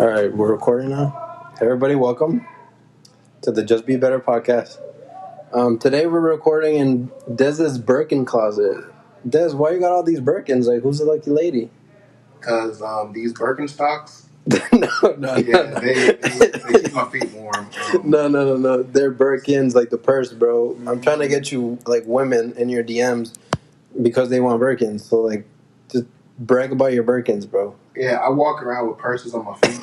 All right, we're recording now. Everybody, welcome to the Just Be Better podcast. Today we're recording in Dez's Birkin closet. Dez, why you got all these Birkins? Like, who's the lucky lady? Because these Birkenstocks, no. they keep my feet warm. No. They're Birkins, like the purse, bro. I'm trying to get you, like, women in your DMs because they want Birkins. So, like, just brag about your Birkins, bro. Yeah, I walk around with purses on my feet.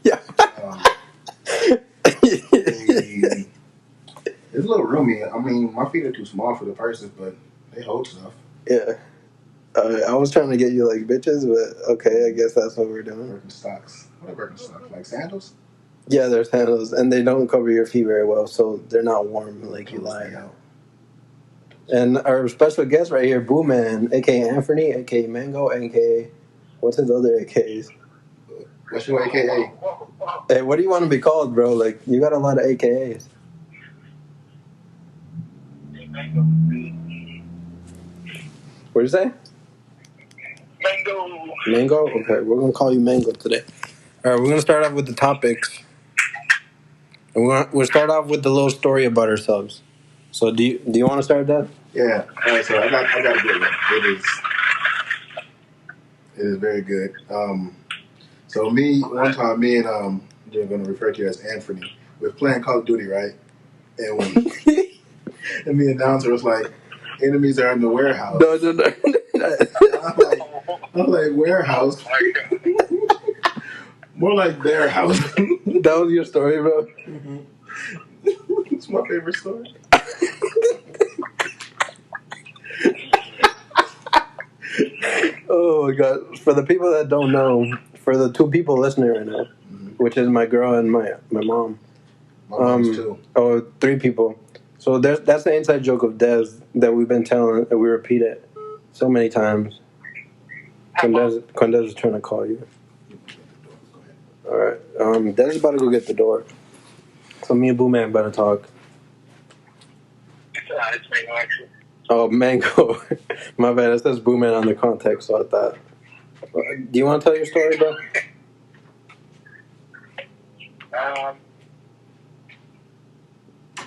Yeah. It's a little roomy. I mean, my feet are too small for the purses, but they hold stuff. Yeah. I was trying to get you like bitches, but okay, I guess that's what we're doing. Birkenstocks. What are Birkenstocks? Like sandals? Yeah, they're sandals, and they don't cover your feet very well, so they're not warm like you like. And our special guest right here, Boo Man, aka Anthony, aka Mango, aka what's his other AKs? What's your AKA? Hey, what do you want to be called, bro? Like, you got a lot of AKAs. What'd you say? Mango. Mango? Okay, we're going to call you Mango today. All right, we're going to start off with the topics. And we'll start off with the little story about ourselves. So do you want to start that? Yeah. All right, so I got a good one. It is very good. So one time, me and they're going to refer to you as Anthony, we were playing Call of Duty, right? And and the announcer was like, enemies are in the warehouse. No. I'm like, warehouse? More like their house. That was your story, bro? Mm-hmm. It's my favorite story. Oh, my God. For the people that don't know, for the two people listening right now, which is my girl and my mom. My mom's too. Oh, three people. So that's the inside joke of Dez that we've been telling, and we repeat it so many times. Quindez is trying to call you. All right. Dez is about to go get the door. So me and Boo Man better talk. It's Mango, actually. Oh, Mango. My bad. It says Boo Man on the context, so I thought. Do you want to tell your story, bro?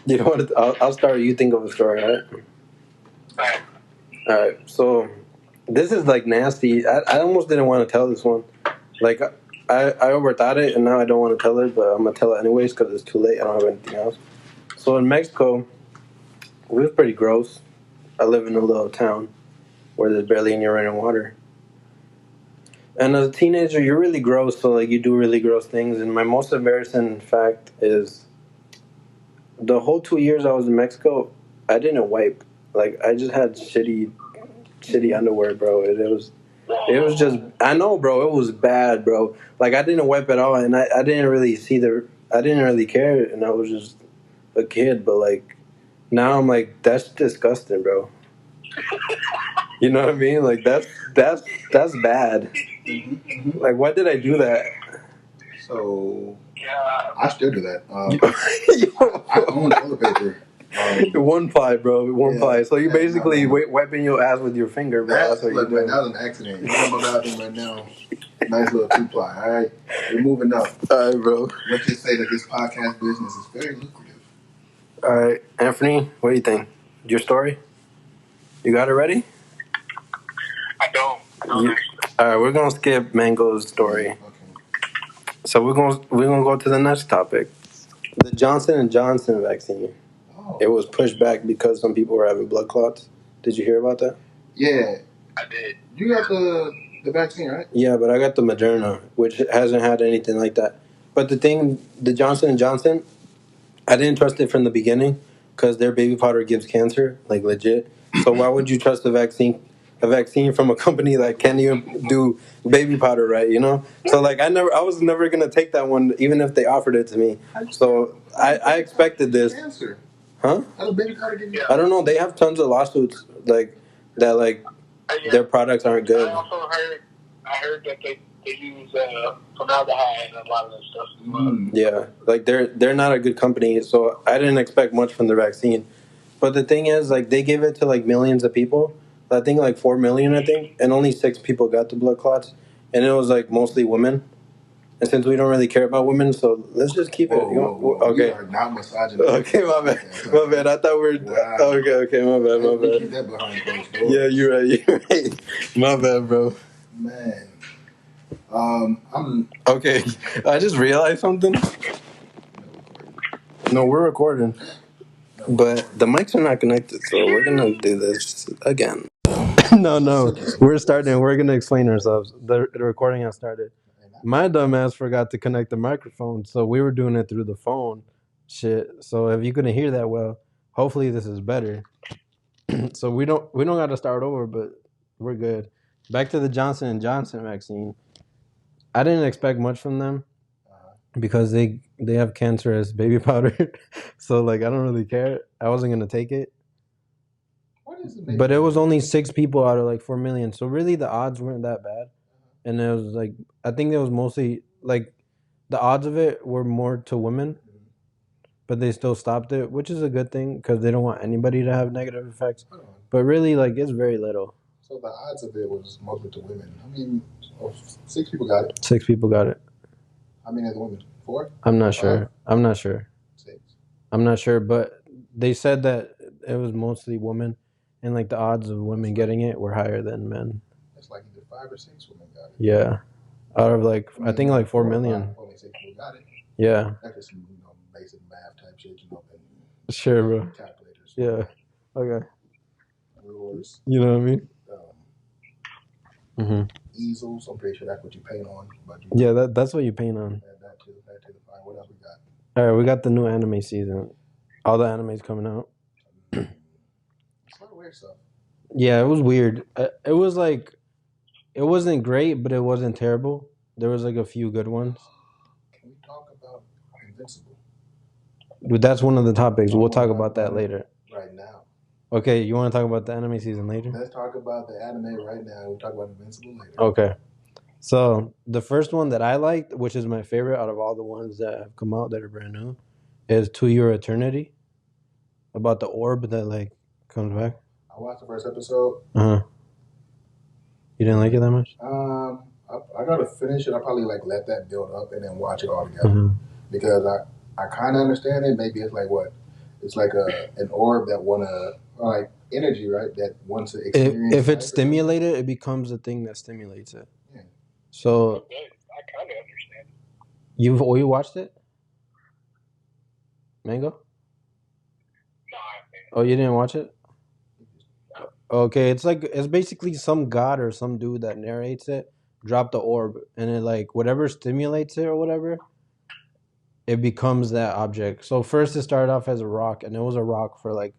You know what? I'll start. You think of a story, all right? All right. So this is like nasty. I almost didn't want to tell this one. Like I overthought it, and now I don't want to tell it, but I'm gonna tell it anyways because it's too late. I don't have anything else. So in Mexico, it was pretty gross. I live in a little town where there's barely any running water. And as a teenager, you're really gross, so like you do really gross things. And my most embarrassing fact is the whole 2 years I was in Mexico, I didn't wipe. Like, I just had shitty underwear, bro. It was just, I know, bro, it was bad, bro. Like, I didn't wipe at all, and I didn't really I didn't really care, and I was just a kid, but like, now I'm like, that's disgusting, bro. You know what I mean? Like, that's bad. Mm-hmm. Like, why did I do that? So, I still do that. I I own toilet paper. One ply, bro. One ply. So you basically wiping your ass with your finger, bro. That's what you do. That was an accident. You're in my bathroom right now. Nice little 2-ply. All right, we're moving up. All right, bro. Let's just say that this podcast business is very lucrative. All right, Anthony, what do you think? Your story? You got it ready? I don't. All right, we're gonna skip Mango's story. Okay. So we're gonna go to the next topic, the Johnson & Johnson vaccine. Oh. It was pushed back because some people were having blood clots. Did you hear about that? Yeah, I did. you got the vaccine, right? Yeah, but I got the Moderna, which hasn't had anything like that. But the Johnson & Johnson, I didn't trust it from the beginning because their baby powder gives cancer, like legit. So why would you trust a vaccine from a company that can't even do baby powder right, you know? So like I was never gonna take that one even if they offered it to me. So I expected this. Cancer. Huh? How does baby powder give you? I don't know. They have tons of lawsuits like that. Like their products aren't good. I also heard that they use formaldehyde and a lot of that stuff. Yeah, like they're not a good company. So I didn't expect much from the vaccine. But the thing is, like they gave it to like millions of people. I think like 4 million. I think, and only 6 people got the blood clots, and it was like mostly women. And since we don't really care about women, so let's just keep it. Whoa. Okay. We are not misogynistic. Okay, my bad. My bad. I thought we were. Wow. Okay, my bad. My We bad. keep that behind closed doors. Yeah, you're right. My bad, bro. Man. I'm Okay. I just realized something. No, we're recording. But the mics are not connected, so we're gonna do this again. No. We're starting. We're gonna explain ourselves. The recording has started. My dumbass forgot to connect the microphone, so we were doing it through the phone. Shit. So if you couldn't hear that well, hopefully this is better. So we don't got to start over, but we're good. Back to the Johnson & Johnson vaccine. I didn't expect much from them because they have cancerous baby powder. So like I don't really care. I wasn't gonna take it. But it was only 6 people out of like 4 million. So really the odds weren't that bad. And it was like I think it was mostly like the odds of it were more to women. But they still stopped it, which is a good thing because they don't want anybody to have negative effects. But really, like, it's very little. So the odds of it was mostly to women. I mean, 6 people got it. 6 people got it. How many of the women? 4? I'm not sure. 6. I'm not sure, but they said that it was mostly women, and like the odds of women getting it were higher than men. It's like either 5 or 6 women got it. Yeah, out of like I think like 4 million. Only 6 people got it. Yeah. That's just some basic math type shit, Sure, bro. Calculators. Yeah. Okay. Rulers. You know what I mean? Easels. I'm pretty sure that's what you paint on. But that's what you paint on. That too. Fine. What else we got? All right, we got the new anime season. All the anime's coming out. It's a lot of weird stuff. Yeah, it was weird. It was like, it wasn't great, but it wasn't terrible. There was like a few good ones. Can we talk about Invincible? That's one of the topics. We'll talk about that later. Right now. Okay, you want to talk about the anime season later? Let's talk about the anime right now. We'll talk about Invincible later. Okay. So the first one that I liked, which is my favorite out of all the ones that have come out that are brand new, is To Your Eternity. About the orb that like comes back. I watched the first episode. You didn't like it that much? I gotta finish it. I probably like let that build up and then watch it all together because I kind of understand it. Maybe it's like what it's like an orb that like energy, right? That wants to experience. If it's stimulated, it becomes a thing that stimulates it. Yeah. So I kind of understand. You watched it? Mango? No, I haven't. Oh, you didn't watch it? Okay, it's basically some god or some dude that narrates it, drop the orb, and it like whatever stimulates it or whatever, it becomes that object. So first it started off as a rock, and it was a rock for like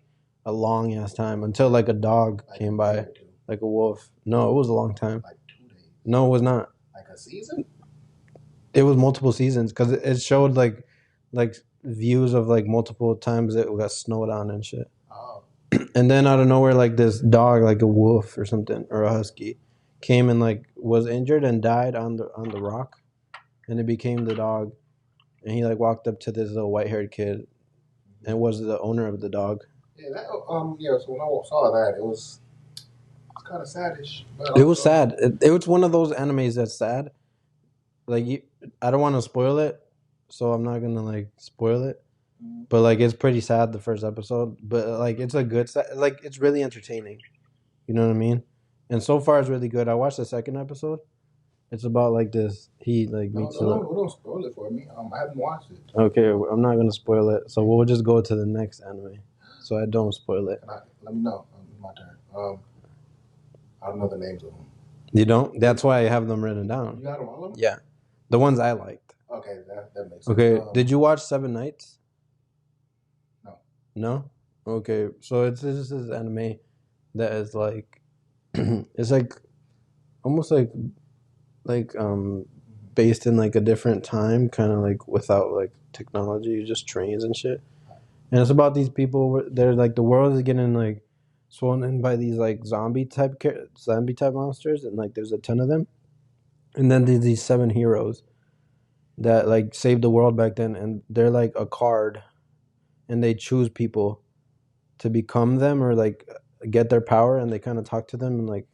a long ass time until like a dog came by, like a wolf. No, it was a long time. Like 2 days. No, it was not. Like a season? It was multiple seasons because it showed like views of like multiple times it got snowed on and shit. Oh. And then out of nowhere, like this dog, like a wolf or something, or a husky, came and like was injured and died on the rock, and it became the dog, and he like walked up to this little white-haired kid, and was the owner of the dog. Yeah, So when I saw that, it was kind of saddish. It was sad. It was one of those animes that's sad. Like I don't want to spoil it, so I'm not gonna like spoil it. But like it's pretty sad the first episode, but like it's a good like it's really entertaining. You know what I mean? And so far it's really good. I watched the second episode. It's about like this. He like meets. Don't spoil it for me. I haven't watched it. Okay, I'm not gonna spoil it. So we'll just go to the next anime, so I don't spoil it. Let me know. My turn. I don't know the names of them. You don't? That's why I have them written down. You got them all of them? Yeah, the ones I liked. Okay, that makes sense. Okay, did you watch 7 Nights? No. Okay, so this is anime that is like it's like almost like based in like a different time, kind of like without like technology, just trains and shit. And it's about these people. They're like the world is getting like swollen by these like zombie type monsters, and like there's a ton of them. And then there's these 7 heroes that like saved the world back then, and they're like a card. And they choose people to become them or like get their power, and they kind of talk to them and like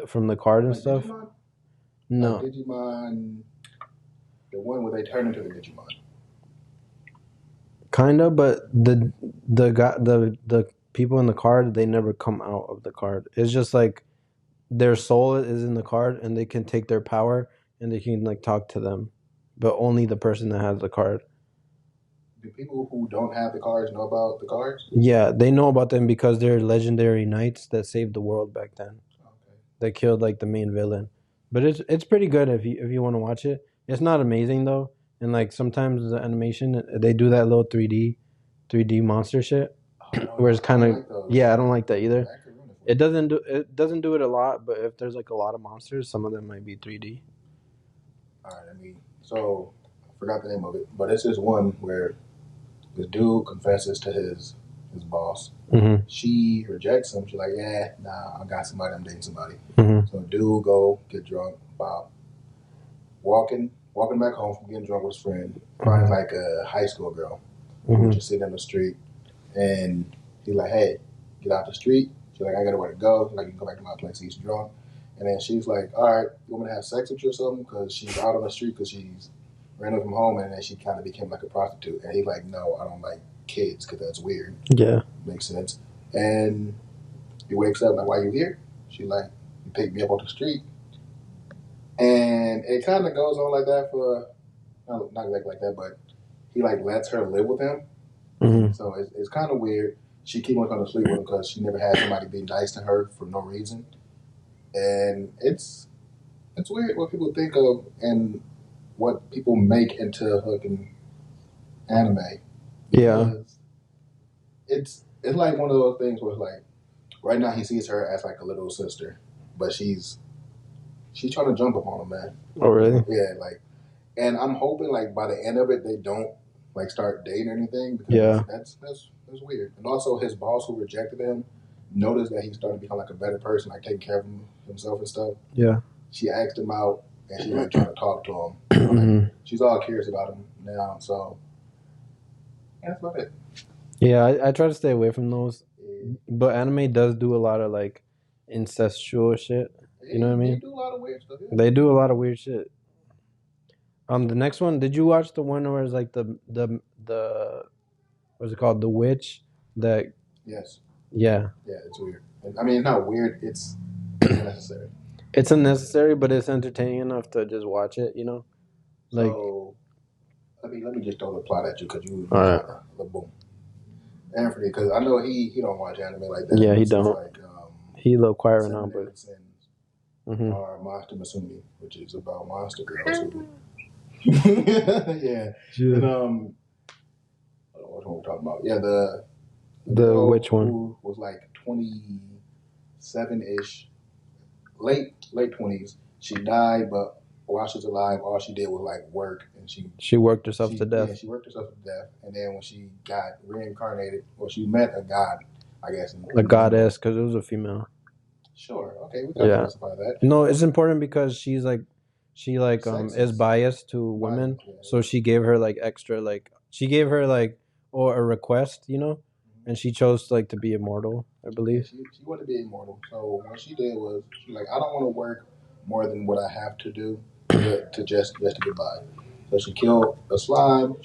from the card and stuff. Digimon? No. Digimon. The one where they turn into the Digimon. Kinda, but the people in the card, they never come out of the card. It's just like their soul is in the card, and they can take their power and they can like talk to them, but only the person that has the card. Do people who don't have the cards know about the cards? Yeah, they know about them because they're legendary knights that saved the world back then. Okay. They killed like the main villain, but it's pretty good if you want to watch it. It's not amazing though, and like sometimes the animation they do that little 3D monster shit, where it's kind of I don't like that either. It doesn't do it a lot, but if there's like a lot of monsters, some of them might be 3D. All right, so I forgot the name of it, but it's this one where this dude confesses to his boss. Mm-hmm. She rejects him. She's like, yeah, nah, I got somebody, I'm dating somebody. Mm-hmm. So dude go get drunk, Bob. Walking back home from getting drunk with his friend, finds like a high school girl who's just sitting on the street, and he's like, hey, get out the street. She's like, I got nowhere to go. Like, you can go back to my place. He's drunk. And then she's like, all right, you want me to have sex with you or something? Because she's out on the street because she's ran away from home, and then she kind of became like a prostitute. And he's like, no, I don't like kids because that's weird. Yeah. Makes sense. And he wakes up, like, why you here? She's like, you picked me up off the street. And it kind of goes on like that for, not exactly like that, but he like lets her live with him. Mm-hmm. So it's kind of weird. She keeps on coming to sleep with him because she never had somebody be nice to her for no reason. And it's weird what people think of and what people make into fucking anime. Yeah. It's like one of those things where it's like, right now he sees her as like a little sister, but she's trying to jump up on him, man. Oh, really? Yeah, like, and I'm hoping like by the end of it they don't like start dating or anything, because that's weird. And also his boss who rejected him noticed that he's starting to become like a better person, like taking care of himself and stuff. Yeah. She asked him out, and she's like trying to talk to him. Like, she's all curious about him now, so yeah, that's about it. Yeah, I try to stay away from those, but anime does do a lot of like incestual shit. You know what I mean? They do a lot of weird stuff. Yeah. They do a lot of weird shit. The next one, did you watch the one where it's like the what's it called? The witch that. Yes. Yeah. Yeah, it's weird. I mean, it's not weird. It's unnecessary. It's unnecessary, but it's entertaining enough to just watch it. You know. Like. So, let me just throw the plot at you because you. All right. Boom. Anthony, because I know he don't watch anime like that. Yeah, he don't. Like, he a little quiet now, but. Or Monster Masumi, which is about monster girls. Yeah. And what are we talking about? Yeah, the which one? Who was like 27-ish, late 20s. She died, but while she was alive, all she did was like work, and she worked herself to death. Yeah, she worked herself to death, and then when she got reincarnated, well, she met a god, I guess. A goddess, because it was a female. Sure. Okay, we can classify that. No, it's important because she is biased to women, so she gave her like extra or a request, you know, and she chose like to be immortal, I believe. She wanted to be immortal, so what she did was she's like, I don't want to work more than what I have to do to just to get by. So she killed a slime.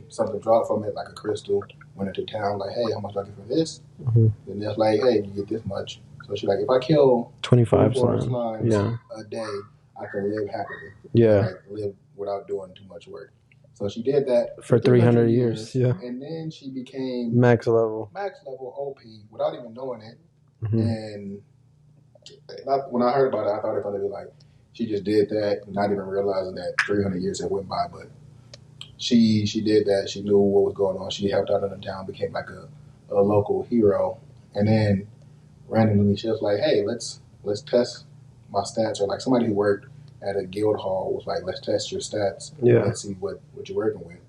Something dropped from it like a crystal. Went into town like, hey, how much do I get for this? And they're like, hey, you get this much. So she's like, if I kill 25 slimes a day, I can live happily. Yeah. Like, live without doing too much work. So she did that for 300 years. Yeah. And then she became max level OP without even knowing it. And when I heard about it, I thought it was like she just did that, not even realizing that 300 years had went by. But she did that. She knew what was going on. She helped out in the town, became like a local hero. And then randomly she was like, hey, let's test my stats. Or like somebody who worked at a guild hall was like, let's test your stats. Yeah. Let's see what you're working with.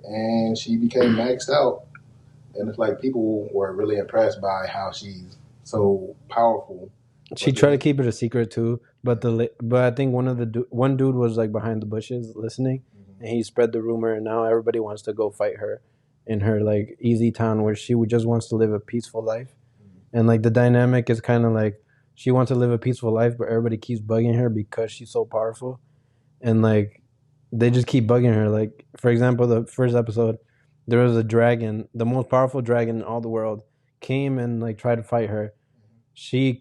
And she became maxed out. And it's like people were really impressed by how she's so powerful. She tried to keep it a secret too, but I think one dude was like behind the bushes listening, and he spread the rumor, and now everybody wants to go fight her in her like easy town where she just wants to live a peaceful life. And like the dynamic is kind of like she wants to live a peaceful life, but everybody keeps bugging her because she's so powerful. And like they just keep bugging her. Like, for example, the first episode, there was a dragon, the most powerful dragon in all the world, came and like tried to fight her. She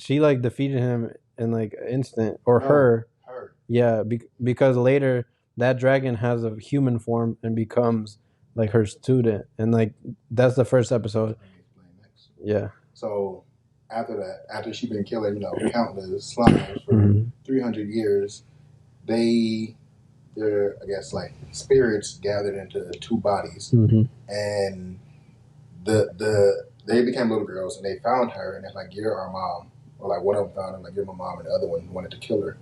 like defeated him in like an instant, or No, her. her. Yeah, because later that dragon has a human form and becomes like her student, and like that's the first episode. Let me explain next. Yeah. So after that, after she's been killing, countless slimes for 300 years, they're I guess like spirits gathered into two bodies, and they became little girls, and they found her, and it's like, you're our mom, or like one of them found her, like, you're my mom, and the other one wanted to kill her.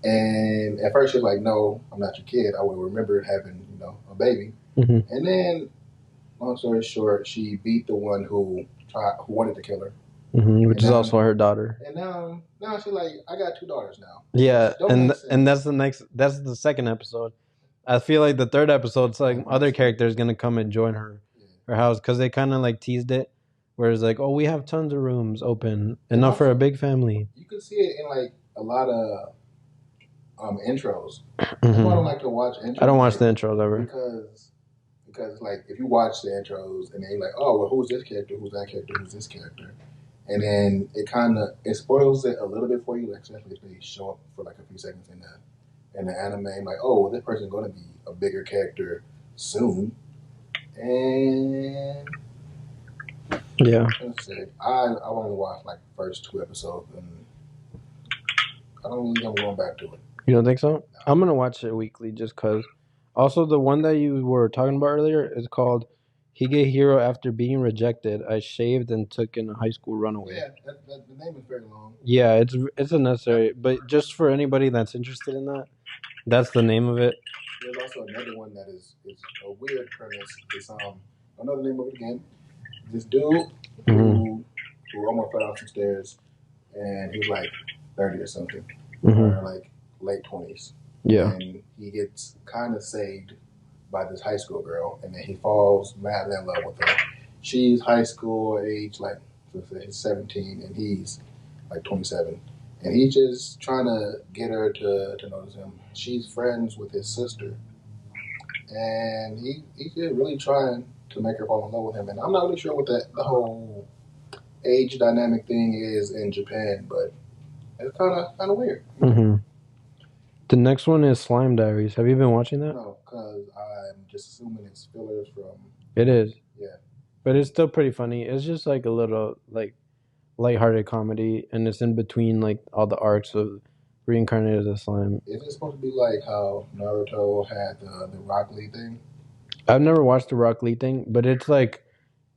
And at first she was like, no, I'm not your kid. I will remember having a baby. And then, long story short, she beat the one who wanted to kill her. Which is also her daughter. And now she's like, I got 2 daughters now. Yeah, and that's the second episode. I feel like the third episode, it's like other characters gonna come and join her house, because they kind of like teased it, where it's like, oh, we have tons of rooms open, enough for a big family. You can see it in like a lot of intros. I don't like to watch intros. I don't watch the intros ever because like if you watch the intros and then you're like, oh, well, who's this character? Who's that character? Who's this character? And then it spoils it a little bit for you, like especially if they show up for like a few seconds in the anime. I'm like, oh, well, this person's going to be a bigger character soon. And yeah, I've only watched like the first 2 episodes, and I don't really think I'm going back to it. You don't think so? No. I'm gonna watch it weekly just cause. Also, the one that you were talking about earlier is called Hige Hero. After being rejected, I shaved and took in a high school runaway. Yeah, the name is very long. Yeah, it's unnecessary, but just for anybody that's interested in that, that's the name of it. There's also another one that is a weird premise. It's another name of it again. This dude who almost fell off some stairs, and he was like 30 or something, or like late 20s. Yeah. And he gets kind of saved by this high school girl, and then he falls madly in love with her. She's high school age, like, he's 17, and he's like 27. And he's just trying to get her to notice him. She's friends with his sister. And he's just really trying to make her fall in love with him. And I'm not really sure what the whole age dynamic thing is in Japan, but it's kind of weird. The next one is Slime Diaries. Have you been watching that? No, because I'm just assuming it's fillers from... It is. Yeah. But it's still pretty funny. It's just like a little like lighthearted comedy, and it's in between like all the arcs of reincarnated as a slime. Is it supposed to be like how Naruto had the Rock Lee thing? I've never watched the Rock Lee thing, but it's like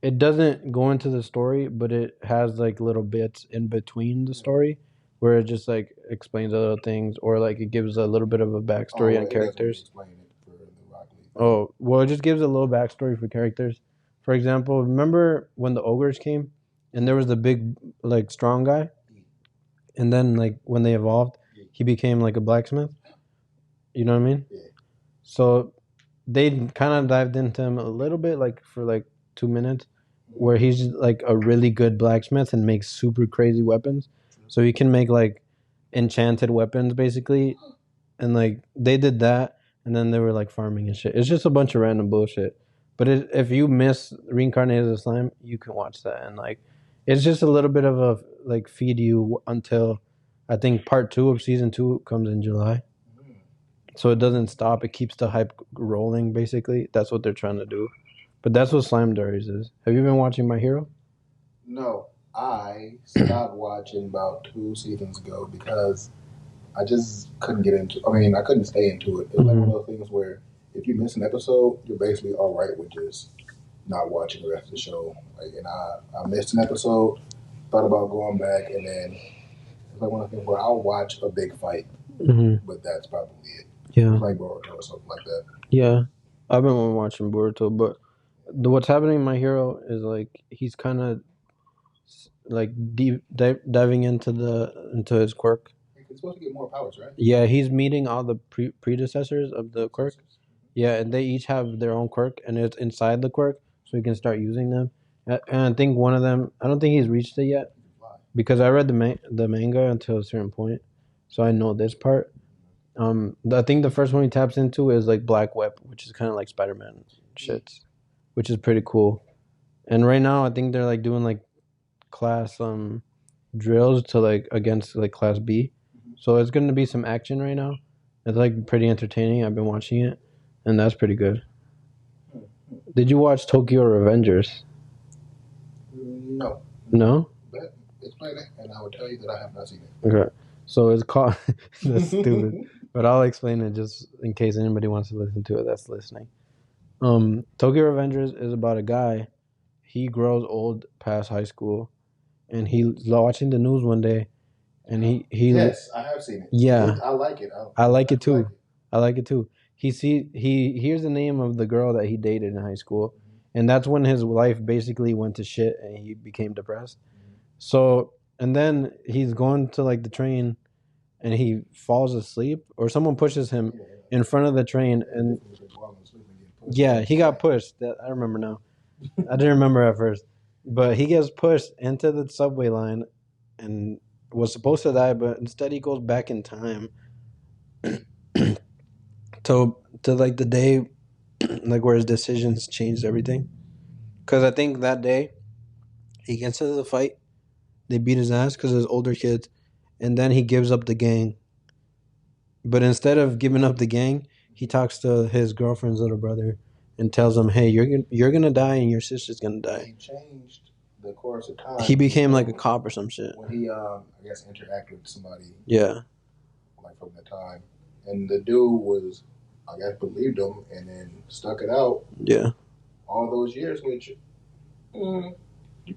it doesn't go into the story, but it has like little bits in between the story where it just like explains other things, or like it gives a little bit of a backstory on characters. Explain it for the Rock Lee thing. Oh, well, it just gives a little backstory for characters. For example, remember when the ogres came and there was the big like strong guy, and then like when they evolved, he became like a blacksmith. You know what I mean? Yeah. So they kind of dived into him a little bit, like for like 2 minutes, where he's like a really good blacksmith and makes super crazy weapons. So he can make like enchanted weapons basically, and like they did that, and then they were like farming and shit. It's just a bunch of random bullshit. But if you miss Reincarnated as a Slime, you can watch that, and like it's just a little bit of a like feed you until I think part 2 of season 2 comes in July. So it doesn't stop. It keeps the hype rolling, basically. That's what they're trying to do. But that's what Slime Diaries is. Have you been watching My Hero? No. I stopped watching about 2 seasons ago because I just couldn't get into I couldn't stay into it. It's like one of those things where if you miss an episode, you're basically all right with just not watching the rest of the show. Like, and I missed an episode, thought about going back, and then it's like one of the things where I'll watch a big fight, but that's probably it. Yeah. It's like Boruto or something like that. Yeah. I've been watching Boruto, but what's happening in My Hero is like he's kind of like diving into his quirk. He's supposed to get more powers, right? Yeah, he's meeting all the predecessors of the quirk. Yeah, and they each have their own quirk, and it's inside the quirk, so he can start using them. And I think one of them, I don't think he's reached it yet, because I read the manga until a certain point, so I know this part. I think the first one he taps into is like Black Whip, which is kind of like Spider-Man shits, which is pretty cool. And right now, I think they're like doing like class drills to like against like class B, so it's gonna be some action right now. It's like pretty entertaining. I've been watching it, and that's pretty good. Did you watch Tokyo Revengers? No. No. But explain it, and I will tell you that I have not seen it. Okay, so it's called. That's stupid, but I'll explain it just in case anybody wants to listen to it. That's listening. Tokyo Revengers is about a guy. He grows old past high school, and he's watching the news one day, and he Yes, I have seen it. Yeah, I like it. I like it too. I like it too. He hears the name of the girl that he dated in high school, and that's when his life basically went to shit, and he became depressed. So, and then he's going to like the train, and he falls asleep, or someone pushes him in front of the train, and yeah, he got pushed. That I remember now. I didn't remember at first, but he gets pushed into the subway line, and was supposed to die, but instead he goes back in time to like the day like where his decisions changed everything. Because I think that day he gets into the fight, they beat his ass because his older kids, and then he gives up the gang. But instead of giving up the gang, he talks to his girlfriend's little brother and tells him, "Hey, you're gonna die, and your sister's gonna die." He changed the course of time. He became like a cop or some shit. When he, I guess, interacted with somebody. Yeah. Like from the time, and the dude was, I guess, believed him, and then stuck it out. Yeah. All those years, which you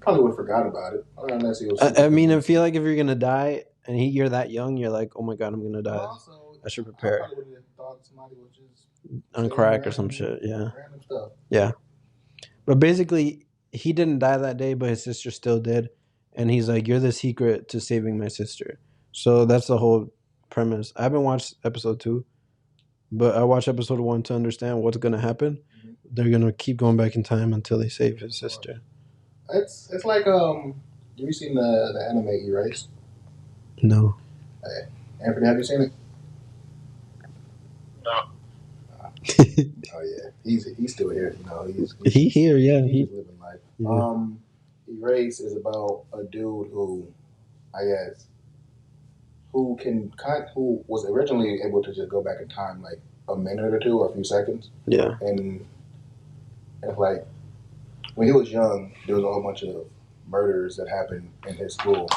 probably would have forgot about it. Unless he was. I mean, I feel like if you're gonna die and you're that young, you're like, oh my god, I'm gonna die. Also, I should prepare. I probably would have thought somebody was just on crack or some shit. Yeah. Random stuff. Yeah. But basically, he didn't die that day, but his sister still did, and he's like, "You're the secret to saving my sister." So that's the whole premise. I haven't watched episode 2, but I watched episode 1 to understand what's gonna happen. Mm-hmm. They're gonna keep going back in time until they save his sister. It's like have you seen the anime Erased? No. Hey, Anthony, have you seen it? No. Oh yeah, he's still here. You know, he's here. Yeah, he's living life. Yeah. Erased is about a dude who, I guess, who was originally able to just go back in time like a minute or two or a few seconds. Yeah. And it's like when he was young, there was a whole bunch of murders that happened in his school,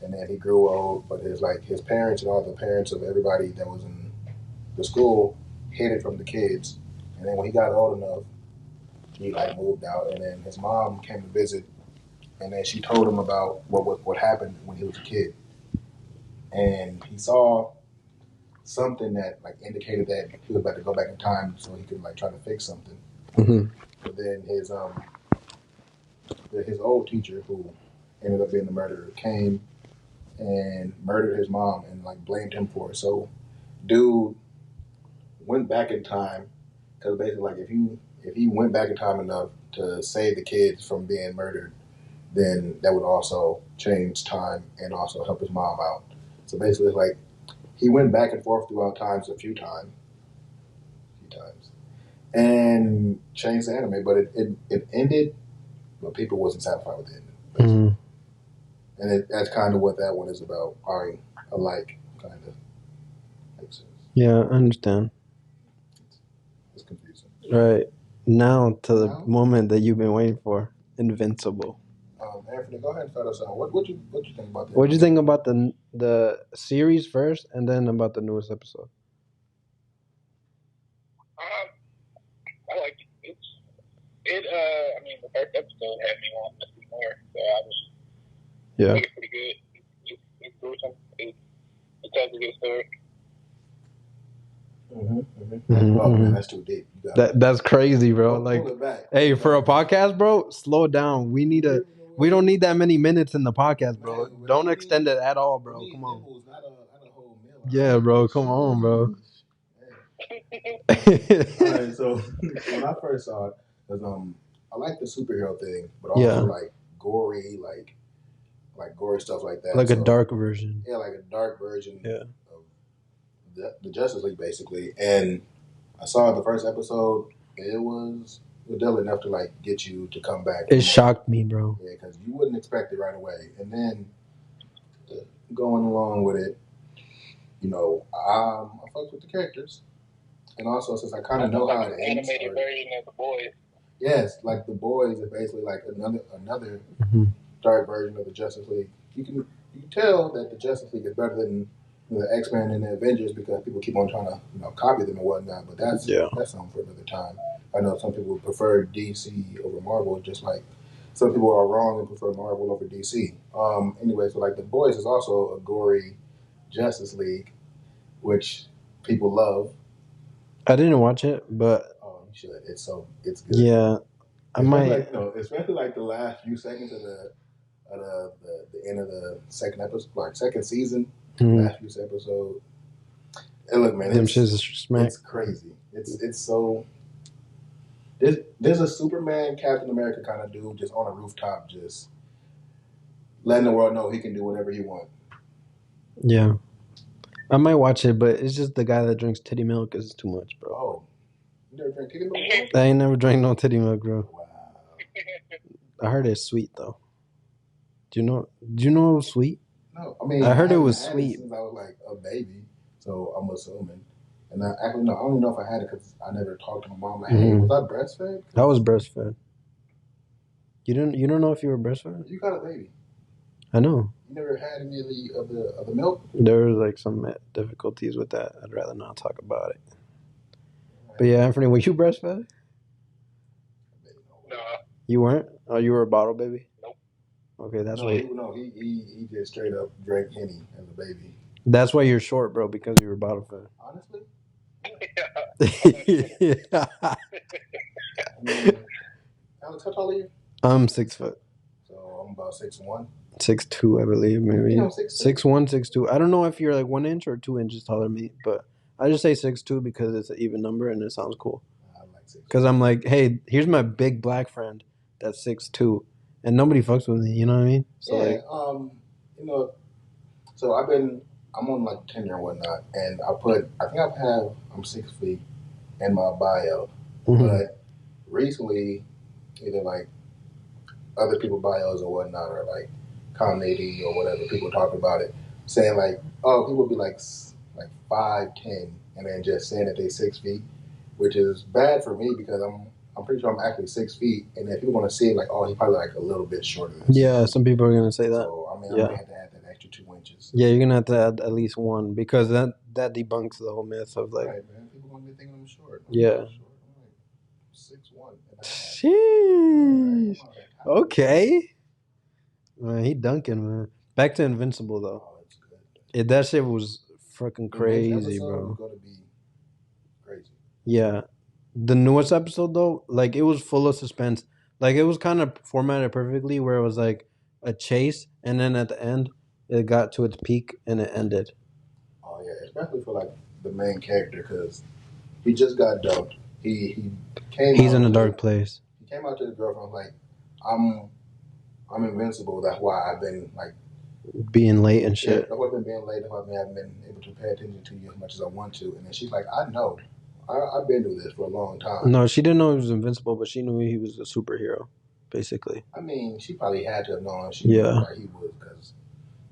and then he grew old. But his parents and all the parents of everybody that was in the school hid it from the kids. And then when he got old enough, he like moved out, and then his mom came to visit, and then she told him about what happened when he was a kid, and he saw something that like indicated that he was about to go back in time so he could like try to fix something. Mm-hmm. But then his old teacher, who ended up being the murderer, came and murdered his mom and like blamed him for it. So dude went back in time because basically like if he went back in time enough to save the kids from being murdered, then that would also change time and also help his mom out. So basically it's like he went back and forth throughout times a few times and changed the anime, but it ended, but people wasn't satisfied with the ending. Mm-hmm. And that's kind of what that one is about. Alike, kind of makes sense. Yeah, I understand. It's confusing. Right. Now to the moment that you've been waiting for, Invincible. Anthony, go ahead and start us out. What you think about that? What do you think about the series first, and then about the newest episode? I like it. I mean, the first episode had me wanting to see more, so I was. Yeah. I think it's pretty good. It's gruesome. It tells a good story. Man, that's too deep. That's crazy, bro. Like, hey, for a podcast, bro, slow down. We don't need that many minutes in the podcast, bro. Don't extend it at all, bro. Come on. Yeah, bro. Come on, bro. Alright, so when I first saw it, because I like the superhero thing, but also like gory, like gory stuff like that. Like a dark version. Yeah, like a dark version of the Justice League basically, and I saw the first episode. It was definitely enough to like get you to come back. It shocked me, bro. Yeah, because you wouldn't expect it right away, and then going along with it, you know, I fucked with the characters, and also since I kind of know how it ends. Animated version of the Boys. Yes, like the Boys is basically like another dark version of the Justice League. You can tell that the Justice League is better than the X-Men and the Avengers because people keep on trying to copy them and whatnot. But that's something for another time. I know some people prefer DC over Marvel, just like some people are wrong and prefer Marvel over DC. Anyway, so like the Boys is also a gory Justice League, which people love. I didn't watch it, but you should. It's good. Yeah, I might. Like, especially like the last few seconds of the end of the second episode, like second season, last few episodes. And look, man, it's crazy. It's so. There's a Superman, Captain America kind of dude just on a rooftop, just letting the world know he can do whatever he wants. Yeah, I might watch it, but it's just the guy that drinks titty milk is too much, bro. Oh, you never drank titty milk? I ain't never drank no titty milk, bro. Wow. I heard it's sweet though. Do you know it was sweet? No, I mean I heard it was sweet since I was like a baby, so I'm assuming. And I don't even know if I had it because I never talked to my mom. Like, hey, was I breastfed? I was breastfed. You don't know if you were breastfed? You got a baby. I know. You never had any of the milk? There was like some difficulties with that. I'd rather not talk about it. Right. But yeah, Anthony, were you breastfed? No. You weren't? Oh, you were a bottle baby? Nope. Okay, that's why. He just straight up drank Henny as a baby. That's why you're short, bro, because you were bottle fed. Honestly? Yeah. Alex, how tall are you? I'm 6 foot. So I'm about 6'1". 6'2", I believe, maybe. 6'2". 6'1", 6'2". I don't know if you're like 1 inch or 2 inches taller than me, but I just say 6'2" because it's an even number and it sounds cool. I like 6'2". Because I'm like, hey, here's my big black friend that's 6'2", and nobody fucks with me. You know what I mean? So so I'm on like tenure and whatnot, and I'm 6 feet in my bio, but recently, either like other people's bios or whatnot, or like comedy or whatever, people talk about it, saying like, oh, people be like 5'10", and then just saying that they 6 feet, which is bad for me because I'm pretty sure I'm actually 6 feet, and then people want to see it like, oh, he's probably like a little bit shorter than this. Yeah, some people are gonna say that. So I'm gonna have to add that extra 2 inches. Yeah, you're gonna have to add at least 1 because that debunks the whole myth of like. Right, man. People want to think I'm short. Yeah. I'm 6'1". Sheesh. Okay. Man, he dunking, man. Back to Invincible though. Oh, that's good. That shit was fucking crazy, bro. Was gonna be crazy. Yeah. The newest episode though, like it was full of suspense. Like it was kind of formatted perfectly where it was like a chase and then at the end it got to its peak and it ended. Oh yeah, especially for like the main character because he just got dumped. He's in a dark place. He came out to his girlfriend like, I'm invincible. That's why I've been like being late and shit. Yeah, that's why I've been being late. That's why I haven't been able to pay attention to you as much as I want to. And then she's like, I know. I've been doing this for a long time. No, she didn't know he was invincible, but she knew he was a superhero, basically. I mean, she probably had to have known he was because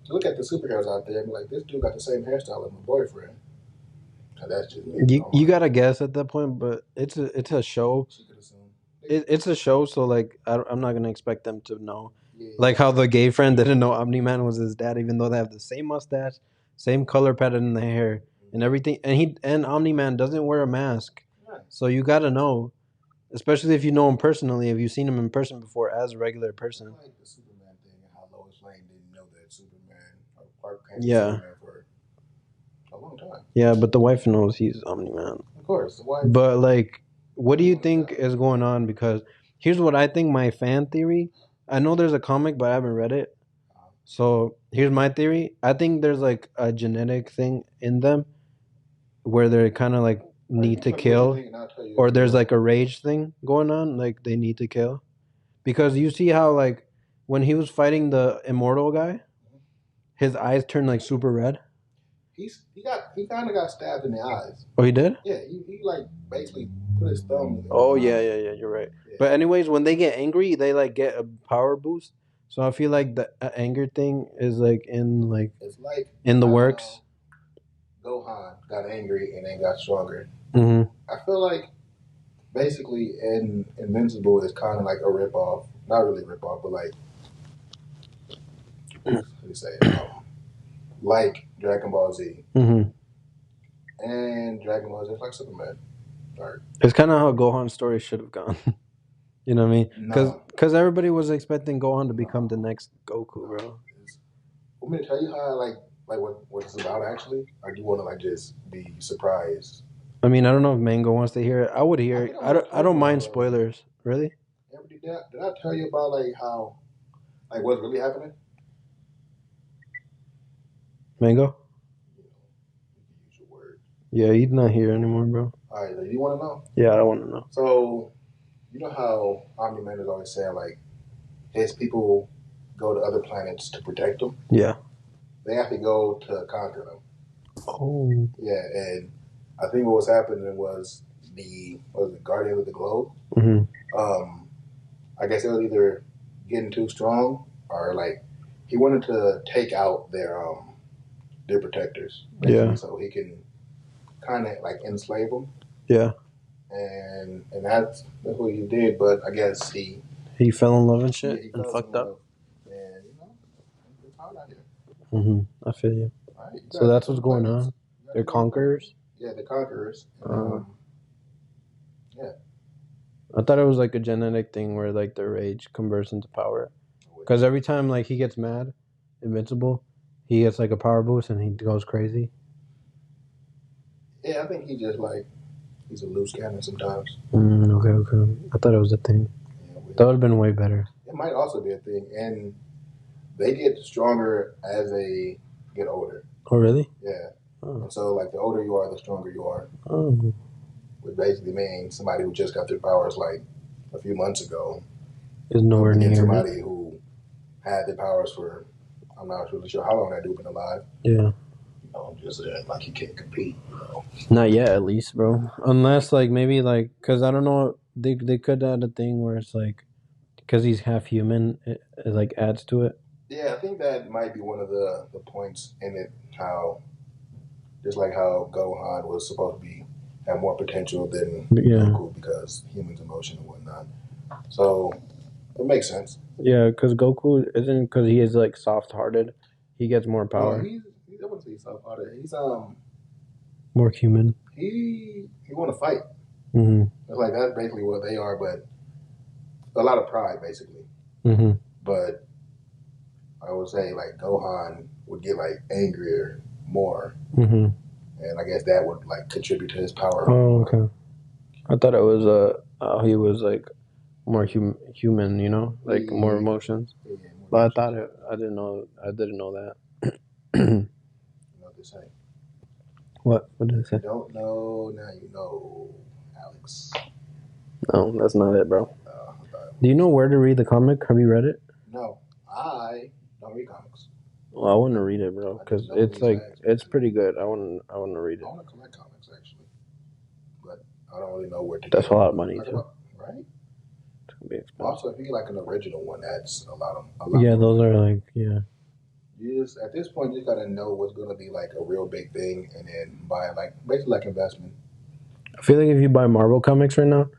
look at the superheroes out there and be like, this dude got the same hairstyle as my boyfriend. Now, that's just me. You gotta guess at that point, but it's a show. She could assume. It's a show, so like I'm not gonna expect them to know. Yeah. Like how the gay friend didn't know Omni-Man was his dad, even though they have the same mustache, same color pattern in the hair, and everything. And Omni-Man doesn't wear a mask, so you gotta know, especially if you know him personally. If you've seen him in person before as a regular person. I like the Superman thing and how Lois Lane didn't know that Superman or Clark Kent was Superman for a long time. Yeah, but the wife knows he's Omni-Man. Of course, the wife. But like, what do you think is going on? Because here's what I think. My fan theory. I know there's a comic, but I haven't read it. So here's my theory. I think there's like a genetic thing in them where they're kind of like need to kill, or there's like a rage thing going on, like they need to kill. Because you see how like when he was fighting the immortal guy, his eyes turned like super red. he kind of got stabbed in the eyes. Oh, he did? Yeah, he like basically put his thumb in Oh, the yeah, eye. you're right. Yeah. But anyways, when they get angry, they like get a power boost. So I feel like the anger thing is like it's like in the works. Gohan got angry and then got stronger. Mm-hmm. I feel like basically Invincible is kind of like a ripoff. Not really a ripoff, but like how do you say like Dragon Ball Z. Mm-hmm. And Dragon Ball Z is like Superman. Right. It's kind of how Gohan's story should have gone. You know what I mean? Because everybody was expecting Gohan to become the next Goku, bro. Want me to tell you how like what it's about actually? Or do you want to like just be surprised? I mean, I don't know if Mango wants to hear it. I would hear it. I don't mind spoilers. Really? Did I tell you about like how like what's really happening? Mango? Use your word. Yeah, he's not here anymore, bro. All right, do you want to know? Yeah, I want to know. So, you know how Omni-Man is always saying like his people go to other planets to protect them? Yeah. They have to go to conquer them. Oh. Yeah, and I think what was happening was the Guardian of the Globe. Mm-hmm. I guess it was either getting too strong or like he wanted to take out their protectors. Yeah. So he can kind of like enslave them. Yeah. And that's what he did, but I guess he fell in love and shit and fucked up. And it's hard out here. Mm-hmm. I feel you. Right, so that's what's going on. They're conquerors. Yeah, they're conquerors. Yeah. I thought it was like a genetic thing where like their rage converts into power. Because every time like he gets mad, Invincible, he gets like a power boost and he goes crazy. Yeah, I think he just like he's a loose cannon sometimes. Okay. I thought it was a thing. Yeah, that would have been way better. It might also be a thing, and they get stronger as they get older. Oh, really? Yeah. Oh. And so, like, the older you are, the stronger you are. Oh. Which basically means somebody who just got their powers, like, a few months ago is nowhere near somebody who had their powers for, I'm not really sure how long that dude been alive. Yeah. Just like he can't compete. Not yet, at least, bro. Unless, like, maybe, like, because I don't know, they could add a thing where it's like, because he's half human, it like adds to it. Yeah, I think that might be one of the points in it. How, just like how Gohan was supposed to have more potential than Goku because humans' emotion and whatnot. So it makes sense. Yeah, because Goku isn't because he is like soft-hearted. He gets more power. I wouldn't say soft-hearted. He's more human. He want to fight. Mm-hmm. It's like that's basically what they are, but a lot of pride, basically. Mm-hmm. But I would say like Gohan would get like angrier more, mm-hmm. and I guess that would like contribute to his power. Oh, okay. I thought it was he was like more human, you know, like more emotions. Yeah, more but I didn't know that. You know what they say. What did it say? You don't know, now you know, Alex. No, that's not it, bro. Do you know where to read the comic? Have you read it? No, I don't read comics. Well, I want to read it, bro, because it's like it's pretty good. I want to read it. I want to collect comics actually, but I don't really know where to. That's a lot of money too, right? It's gonna be expensive. Also, if you get like an original one, that's a lot. Yeah, those are like You just at this point you just gotta know what's gonna be like a real big thing, and then buy it like basically like investment. I feel like if you buy Marvel comics right now,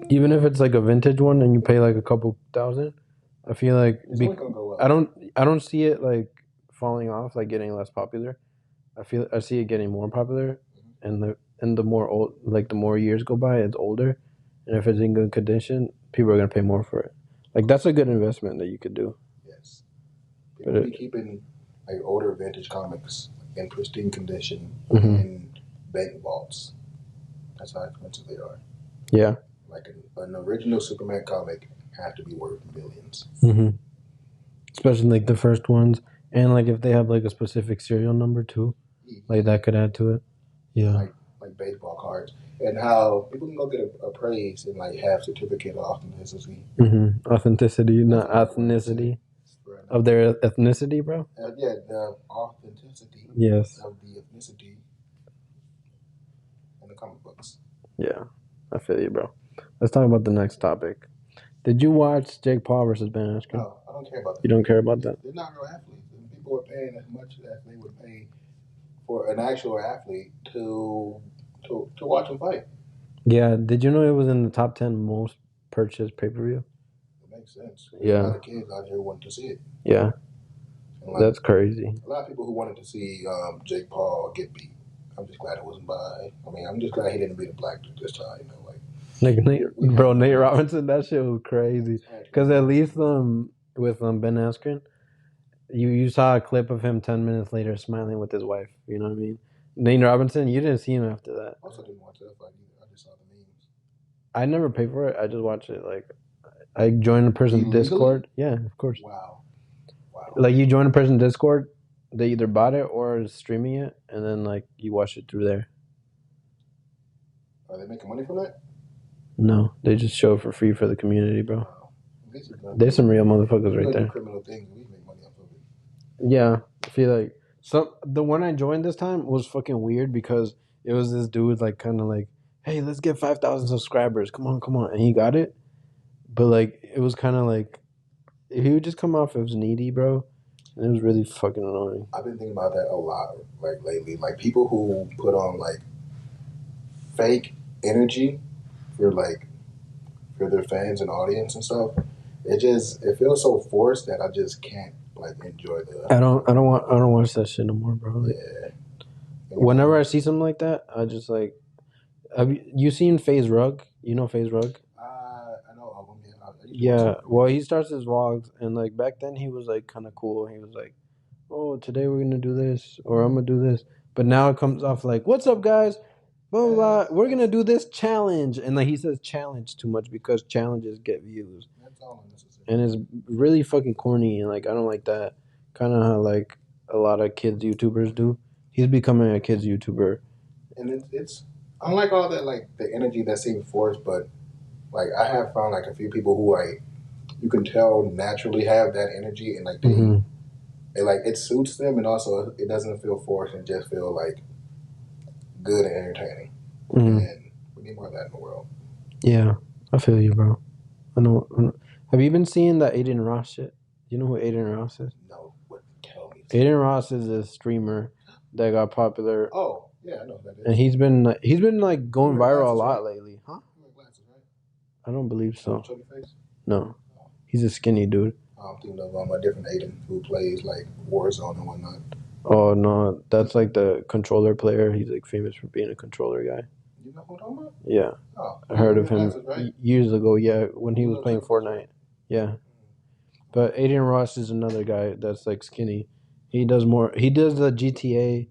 even if it's like a vintage one and you pay like a couple $1,000, I feel like I don't see it like falling off, like getting less popular. I see it getting more popular, and the more old, like the more years go by, it's older, and if it's in good condition, people are gonna pay more for it. Like that's a good investment that you could do. Yes, people be keeping like older vintage comics in pristine condition in bank vaults. That's how expensive they are. Yeah. Like an original Superman comic have to be worth millions. Mm-hmm. Especially like the first ones, and like if they have like a specific serial number too, like that could add to it. Yeah. Like baseball cards, and how people can go get appraised and like have certificate of authenticity. Authenticity, not ethnicity. Right. of their ethnicity, bro. The authenticity. Yes. Of the ethnicity in the comic books. Yeah, I feel you, bro. Let's talk about the next topic. Did you watch Jake Paul versus Ben Askren? No, I don't care about that. You don't care about that? They're not real athletes. And people are paying as much as they would pay for an actual athlete to watch them fight. Yeah, did you know it was in the top 10 most purchased pay-per-view? It makes sense. Yeah. A lot of kids out here wanted to see it. Yeah. That's crazy. A lot of people who wanted to see Jake Paul get beat. I'm just glad it wasn't by. I mean, I'm just glad he didn't beat a black dude this time. You know, Nate Robinson, that shit was crazy. Because at least with Ben Askren, you saw a clip of him 10 minutes later smiling with his wife. You know what I mean? Nate Robinson, you didn't see him after that. I also didn't watch that fight either. I just saw the memes. I never paid for it. I just watched it. Like, I joined a person's Discord. Yeah, of course. Wow. Like, you join a person's Discord, they either bought it or is streaming it, and then, like, you watch it through there. Are they making money from that? No, they just show it for free for the community, bro. Wow. There's some real motherfuckers right there. Criminal things, we make money off of it. Yeah, I feel like the one I joined this time was fucking weird because it was this dude like kind of like, hey, let's get 5,000 subscribers. Come on, and he got it. But like it was kind of like he would just come off as needy, bro. And it was really fucking annoying. I've been thinking about that a lot, like lately. Like people who put on like fake energy for their fans and audience and stuff. It feels so forced that I just can't like enjoy the. I don't watch that shit no more, bro. Like, yeah. Whenever I see something like that, I just like. Have you seen FaZe Rug? You know FaZe Rug? I know of him. Yeah. Well, he starts his vlogs, and like back then he was like kind of cool. He was like, "Oh, today we're gonna do this, or I'm gonna do this." But now it comes off like, "What's up, guys? Blah, blah, blah. We're gonna do this challenge," and like he says challenge too much because challenges get views. That's all unnecessary. And it's really fucking corny, and like I don't like that. Kind of how like a lot of kids YouTubers do. He's becoming a kids YouTuber, and it's I don't like all that like the energy that seems forced, but like I have found like a few people who like you can tell naturally have that energy, and like it suits them, and also it doesn't feel forced and just feel like good and entertaining. And we need more of that in the world. Yeah, I feel you, bro. I know. Have you been seeing that Aiden Ross shit? Do you know who Aiden Ross is? No, but tell me. Aiden Ross is a streamer that got popular. Oh, yeah, I know who that is. And he's been like going viral a lot lately, huh? You wear glasses, right? I don't believe so. Chubby face? No, he's a skinny dude. I'm thinking of a different Aiden who plays like Warzone and whatnot. Oh no, that's like the controller player. He's like famous for being a controller guy. You know who I'm talking about? Yeah, I heard of him years ago. Yeah, when he was playing Fortnite. Yeah, but Aiden Ross is another guy that's like skinny. He does the GTA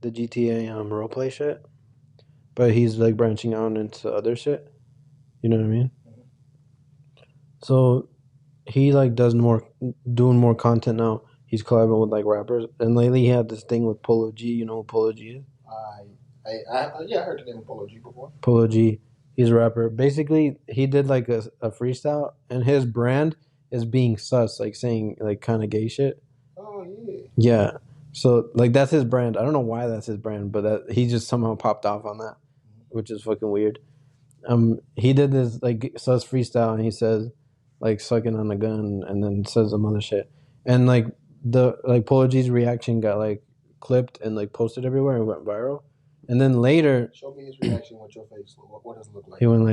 roleplay shit, but he's like branching out into other shit. You know what I mean? So he like doing more content now. He's collabing with like rappers, and lately he had this thing with Polo G. You know who Polo G is? I heard the name of Polo G before. Polo G, he's a rapper. Basically, he did like a freestyle, and his brand is being sus, like saying like kind of gay shit. Oh yeah. Yeah. So like that's his brand. I don't know why that's his brand, but that he just somehow popped off on that, which is fucking weird. He did this like sus freestyle, and he says like sucking on a gun, and then says some other shit, and like Polo G's reaction got like clipped and like posted everywhere and went viral. And then later, show me his reaction with your face. What does it look like? He went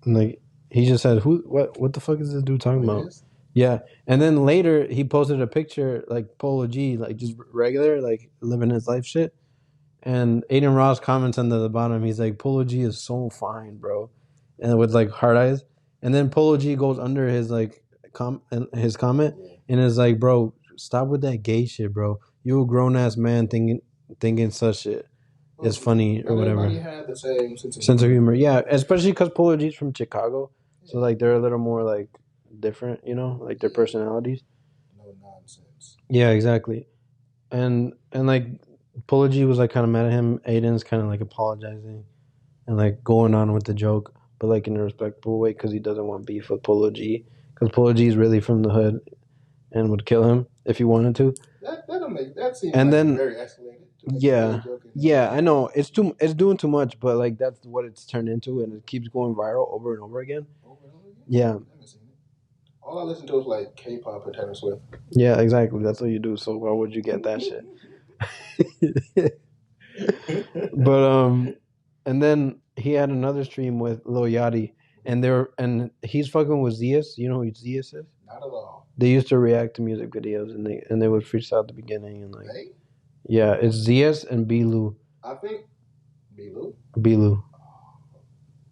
like he just said, what the fuck is this dude talking about? Yeah. And then later he posted a picture like Polo G, like just regular, like living his life shit. And Aiden Ross comments under the bottom. He's like, Polo G is so fine, bro, and with like hard eyes. And then Polo G goes under his like his comment and is like, bro, stop with that gay shit, bro. You a grown ass man thinking such shit. It's funny or whatever. Everybody had the same sense of humor. Yeah, especially because Polo G's from Chicago, so like they're a little more like different, you know, like their personalities. No nonsense. Yeah, exactly. And like Polo G was like kind of mad at him. Aiden's kind of like apologizing and like going on with the joke, but like in a respectful way because he doesn't want beef with Polo G. Because Polo G is really from the hood, and would kill him if he wanted to. That seems and like then, very escalated. Yeah, I know it's doing too much, but like that's what it's turned into, and it keeps going viral over and over again. Yeah. All I listen to is like K-pop or Taylor Swift. Yeah, exactly. That's what you do. So why would you get that shit? But and then he had another stream with Lil Yachty, and he's fucking with Zeus. You know who Zeus is? Not at all. They used to react to music videos, and they would freestyle at the beginning and like. Hey? Yeah, it's Zeus and Bilu. I think Bilu. Bilu.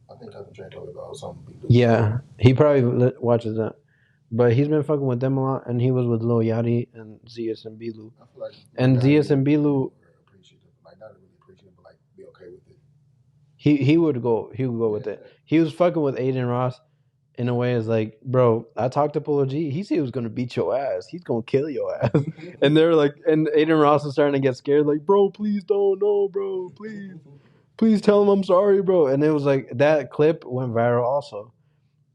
I think Cousin Trey told me about something. Bilu. Yeah, he probably watches that. But he's been fucking with them a lot, and he was with Lil Yachty and Zeus and Bilu. I feel like and Zeus and Bilu, like not really appreciative, but like be okay with it. He would go with it. He was fucking with Aiden Ross in a way. Is like, bro, I talked to Polo G. He said he was gonna beat your ass. He's gonna kill your ass. And they're like, and Aiden Ross is starting to get scared. Like, bro, please don't, no, bro, please tell him I'm sorry, bro. And it was like that clip went viral also,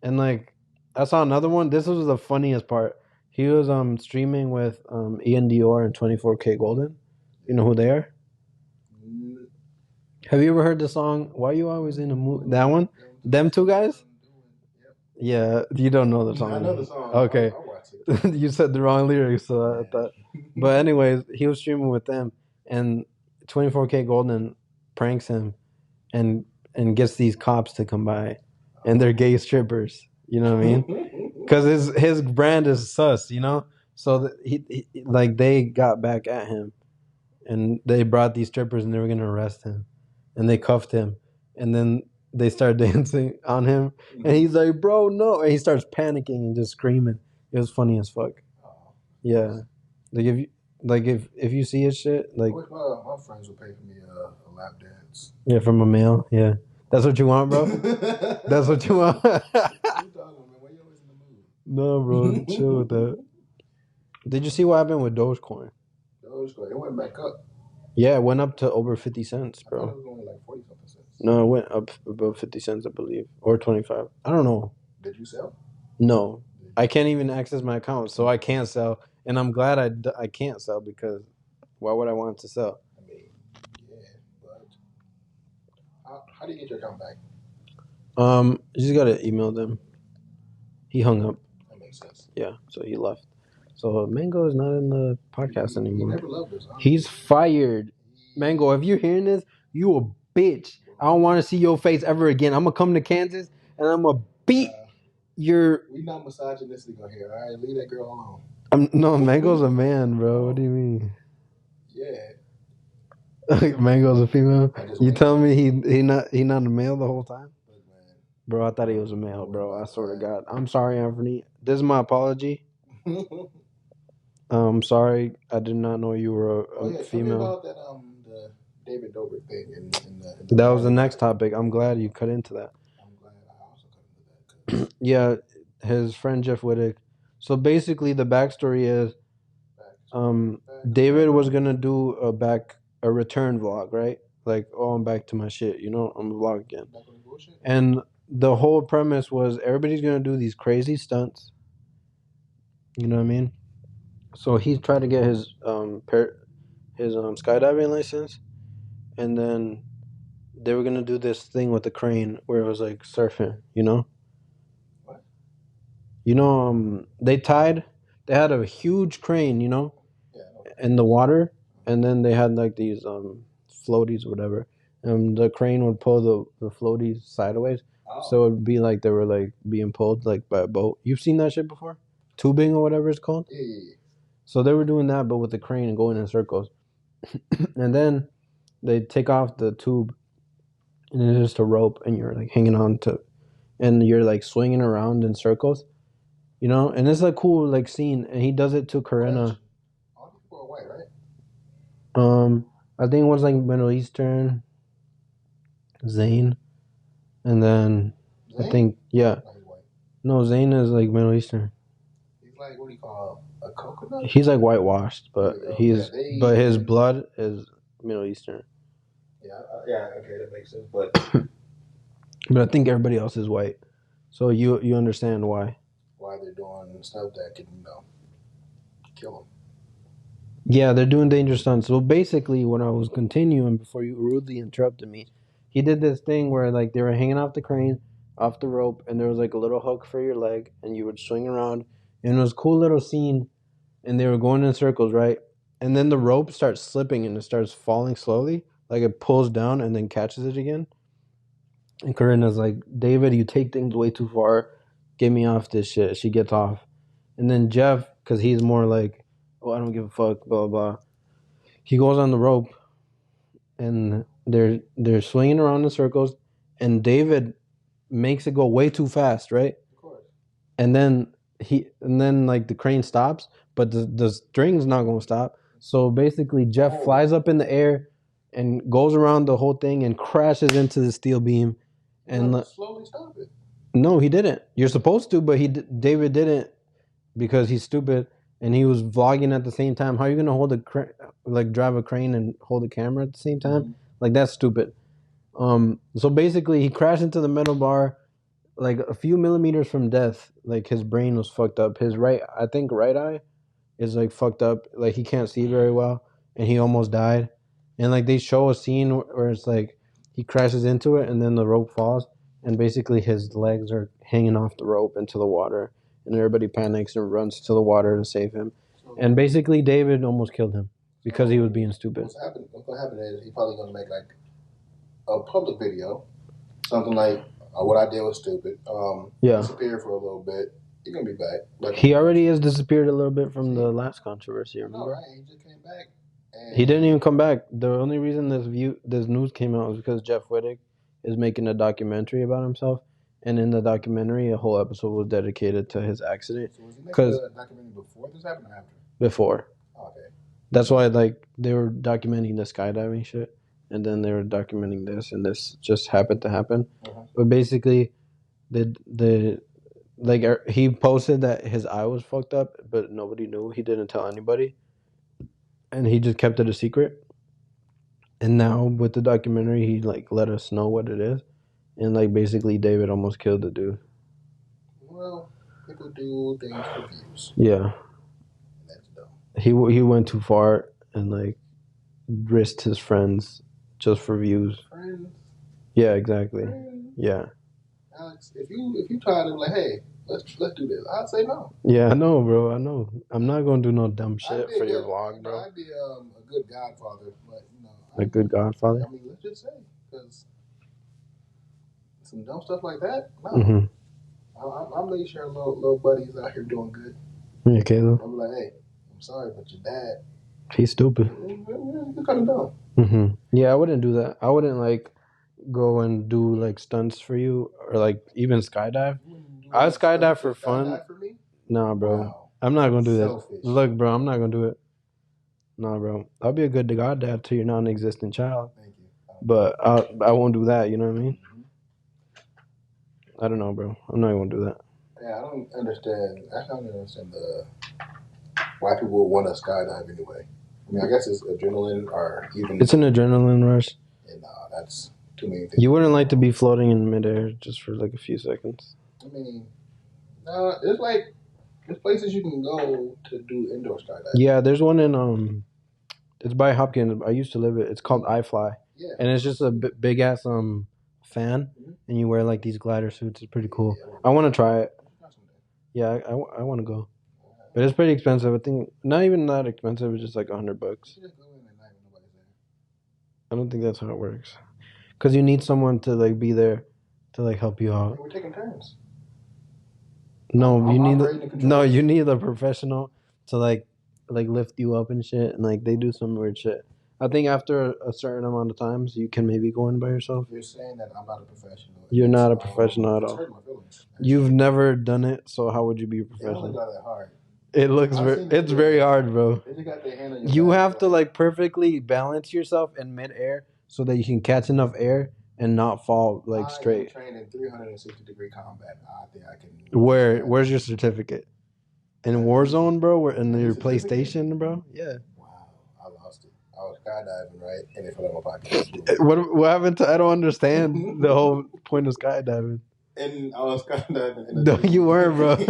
and like. I saw another one. This was the funniest part. He was streaming with Ian Dior and 24K Golden. You know who they are? Have you ever heard the song "Why You Always in a Mood"? That one? Them two guys? Yeah, you don't know the song. I know the song. Okay. I'll watch it. You said the wrong lyrics, so I thought. But anyways, he was streaming with them, and 24K Golden pranks him, and gets these cops to come by, and they're gay strippers. You know what I mean? Because his brand is sus, you know. So he like they got back at him, and they brought these strippers, and they were gonna arrest him, and they cuffed him, and then they started dancing on him, and he's like, "Bro, no!" And he starts panicking and just screaming. It was funny as fuck. Yeah, like if you see his shit, like my friends would pay for me a lap dance. Yeah, from a male. Yeah, that's what you want, bro. That's what you want. No, bro, chill with that. Did you see what happened with Dogecoin? It went back up. Yeah, it went up to over 50 cents, bro. I thought it was only like 40-something cents. No, it went up above 50 cents, I believe, or 25. I don't know. Did you sell? No, I can't even access my account, so I can't sell. And I'm glad I can't sell because why would I want to sell? I mean, yeah, but how do you get your account back? You just gotta email them. He hung up. That makes sense. Yeah, so he left. So Mango is not in the podcast anymore. He never loved us. He's fired. Mango, if you're hearing this, you a bitch. I don't want to see your face ever again. I'm gonna come to Kansas and I'm gonna beat your. We not misogynistic on here. All right, leave that girl alone. No, Mango's a man, bro. What do you mean? Yeah. Mango's a female. You telling me he not a male the whole time? Bro, I thought he was a male, bro. I swear to God. I'm sorry, Anthony. This is my apology. I'm sorry. I did not know you were a female. Tell me about that the David Dobrik thing. In that was the next topic. I'm glad you cut into that. I'm glad I also cut into that. Yeah, his friend Jeff Wittick. So basically, the backstory is, David was gonna do a return vlog, right? Like, oh, I'm back to my shit. You know, I'm a vlog again. And the whole premise was everybody's gonna do these crazy stunts. You know what I mean? So he tried to get his skydiving license, and then they were gonna do this thing with the crane where it was like surfing. You know? What? You know, they had a huge crane, you know, in the water, and then they had like these floaties or whatever, and the crane would pull the floaties sideways. So it would be like they were like being pulled like by a boat. You've seen that shit before? Tubing or whatever it's called? Yeah. So they were doing that, but with the crane and going in circles. And then they take off the tube, and it's just a rope, and you're like hanging on to, and you're like swinging around in circles, you know? And it's a cool like scene, and he does it to Karina. All people are white, right? I think it was like Middle Eastern, Zayn. And then Zayn? I think, yeah. No, Zayn is like Middle Eastern. He's like, what do you call a coconut? He's like whitewashed, but but his blood is Middle Eastern. Yeah, okay, that makes sense. But but I think everybody else is white. So you understand why. Why they're doing stuff that can, kill him. Yeah, they're doing dangerous stunts. So basically, when I was continuing before you rudely interrupted me, he did this thing where like they were hanging off the crane, off the rope, and there was like a little hook for your leg, and you would swing around. And it was a cool little scene, and they were going in circles, right? And then the rope starts slipping and it starts falling slowly, like it pulls down and then catches it again. And Corinna's like, David, you take things way too far. Get me off this shit. She gets off. And then Jeff, because he's more like, oh, I don't give a fuck, blah, blah. He goes on the rope, and they're swinging around in circles, and David makes it go way too fast, right? Of course. And then like the crane stops, but the string's not gonna stop. So basically, Jeff flies up in the air and goes around the whole thing and crashes into the steel beam. And slowly stop it. No, he didn't. You're supposed to, but David didn't because he's stupid. And he was vlogging at the same time. How are you gonna drive a crane and hold a camera at the same time? Mm-hmm. Like that's stupid. So basically, he crashed into the metal bar, like a few millimeters from death. Like his brain was fucked up. His right eye is like fucked up. Like he can't see very well, and he almost died. And like they show a scene where it's like he crashes into it, and then the rope falls, and basically his legs are hanging off the rope into the water. And everybody panics and runs to the water to save him. And basically, David almost killed him because he was being stupid. What's going to happen is he's probably going to make like a public video, something like what I did was stupid. Disappeared for a little bit. He's going to be back. But he already has disappeared a little bit from the last controversy. Remember? No, right? He just came back. He didn't even come back. The only reason this news came out was because Jeff Wittig is making a documentary about himself. And in the documentary, a whole episode was dedicated to his accident. So was he making the documentary before this happened or after? Before. Oh, okay. That's why they were documenting the skydiving shit, and then they were documenting this, and this just happened to happen. Uh-huh. But basically, he posted that his eye was fucked up, but nobody knew. He didn't tell anybody, and he just kept it a secret. And now with the documentary, he like let us know what it is. And, like, basically, David almost killed the dude. Well, people do things for views. Yeah. That's dumb. He went too far and, like, risked his friends just for views. Friends? Yeah, exactly. Friends? Yeah. Alex, if you try to, like, hey, let's do this, I'd say no. Yeah, I know, bro. I know. I'm not going to do no dumb shit for your vlog, bro. I'd be a good godfather, but, A good godfather? I mean, let's just say, because some dumb stuff like that? No. Mm-hmm. I'm making sure little buddies out here doing good. Yeah, Caleb. I'm like, hey, I'm sorry, but your dad, he's stupid. He's kind of dumb. Mm-hmm. Yeah, I wouldn't do that. I wouldn't, like, go and do, like, stunts for you or, like, even skydive. I would skydive for fun. For me? Nah, bro. Wow. I'm not going to do that. Look, bro, I'm not going to do it. Nah, bro. I'll be a good goddad to your non-existent child. Thank you. But I won't do that, you know what I mean? I don't know, bro. I'm not going to do that. Yeah, I don't understand why people would want to skydive anyway. I mean, I guess it's adrenaline or even... It's an adrenaline rush. And that's too many things. You wouldn't like to be floating in midair just for like a few seconds. I mean, no, there's places you can go to do indoor skydiving. Yeah, there's one in, it's by Hopkins. I used to live it. It's called iFly. Yeah. And it's just a big ass, fan, and you wear like these glider suits. It's pretty cool. I want to try it. Yeah, I want to go, but it's pretty expensive. I think not even that expensive. It's just like $100. I don't think that's how it works, because you need someone to like be there to like help you out. We're taking turns. No, you need a professional to like lift you up and shit, and like they do some weird shit. I think after a certain amount of times, you can maybe go in by yourself. You're saying that I'm not a professional. You're not a professional at all. Hurt my feelings. You've never done it, so how would you be a professional? It's not that hard. It looks it's very hard, bro. They just got their hand on your you back, have to like perfectly balance yourself in midair so that you can catch enough air and not fall like straight. I trained in 360-degree combat. I think I can. Where's your certificate? In Warzone, bro? Or in your PlayStation, bro? Yeah. Wow, I lost it. I was skydiving, right? And it fell out my pocket. What happened to? I don't understand the whole point of skydiving. And I was skydiving. No, you weren't, bro. It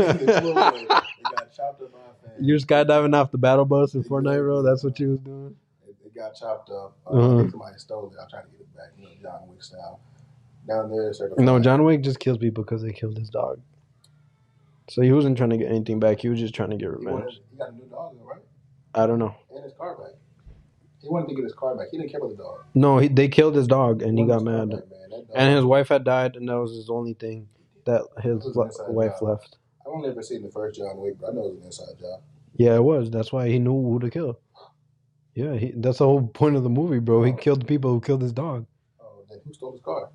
got chopped up my face. You're skydiving off the battle bus in Fortnite, bro? That's what you was doing? It got chopped up. I think somebody stole it. I'm trying to get it back. You know, John Wick style. Down there, certified. No, John Wick just kills people because they killed his dog. So he wasn't trying to get anything back. He was just trying to get revenge. He got a new dog, right? I don't know. And his car back. He wanted to get his car back. He didn't care about the dog. No, they killed his dog, and he got mad. Back, and his wife had died, and that was his only thing that his wife left. I've only ever seen the first John Wick, but I know it was an inside job. Yeah, it was. That's why he knew who to kill. Yeah, that's the whole point of the movie, bro. He killed the people who killed his dog. Oh, then who stole his car?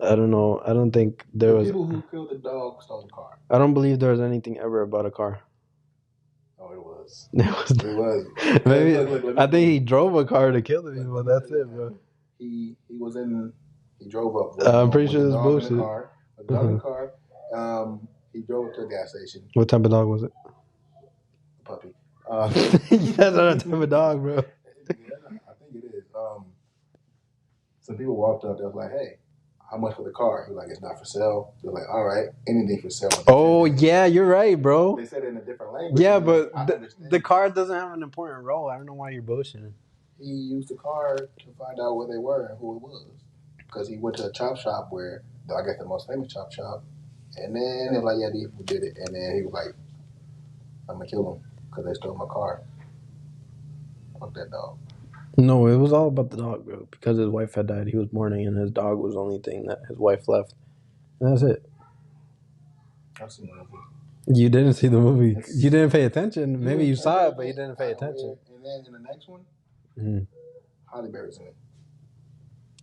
I don't know. I don't think there was... people who killed the dog stole the car. I don't believe there was anything ever about a car. Oh, it was. It was. Maybe look, I think he drove a car to kill the people. That's it, bro. He was in. He drove up. I'm pretty sure it's bullshit. In the car, a dog in the car. He drove to a gas station. What type of dog was it? A puppy. That's not a type of dog, bro. Yeah, I think it is. Some people walked up. They was like, "Hey, how much for the car?" He was like, "It's not for sale." They're like, "All right, anything for sale." Oh yeah, you're right, bro. They said it in a different language. Yeah, but the car doesn't have an important role. I don't know why you're bullshitting. He used the car to find out where they were and who it was, because he went to a chop shop where I guess the most famous chop shop, and then they're like, "Yeah, these people did it," and then he was like, "I'm gonna kill them because they stole my car." Fuck that dog. No, it was all about the dog, bro. Because his wife had died, he was mourning, and his dog was the only thing that his wife left. And that's it. I've seen the movie. You didn't see the movie. You didn't pay attention. Maybe you saw it, but you didn't pay attention. And then in the next one, Halle Berry's in it.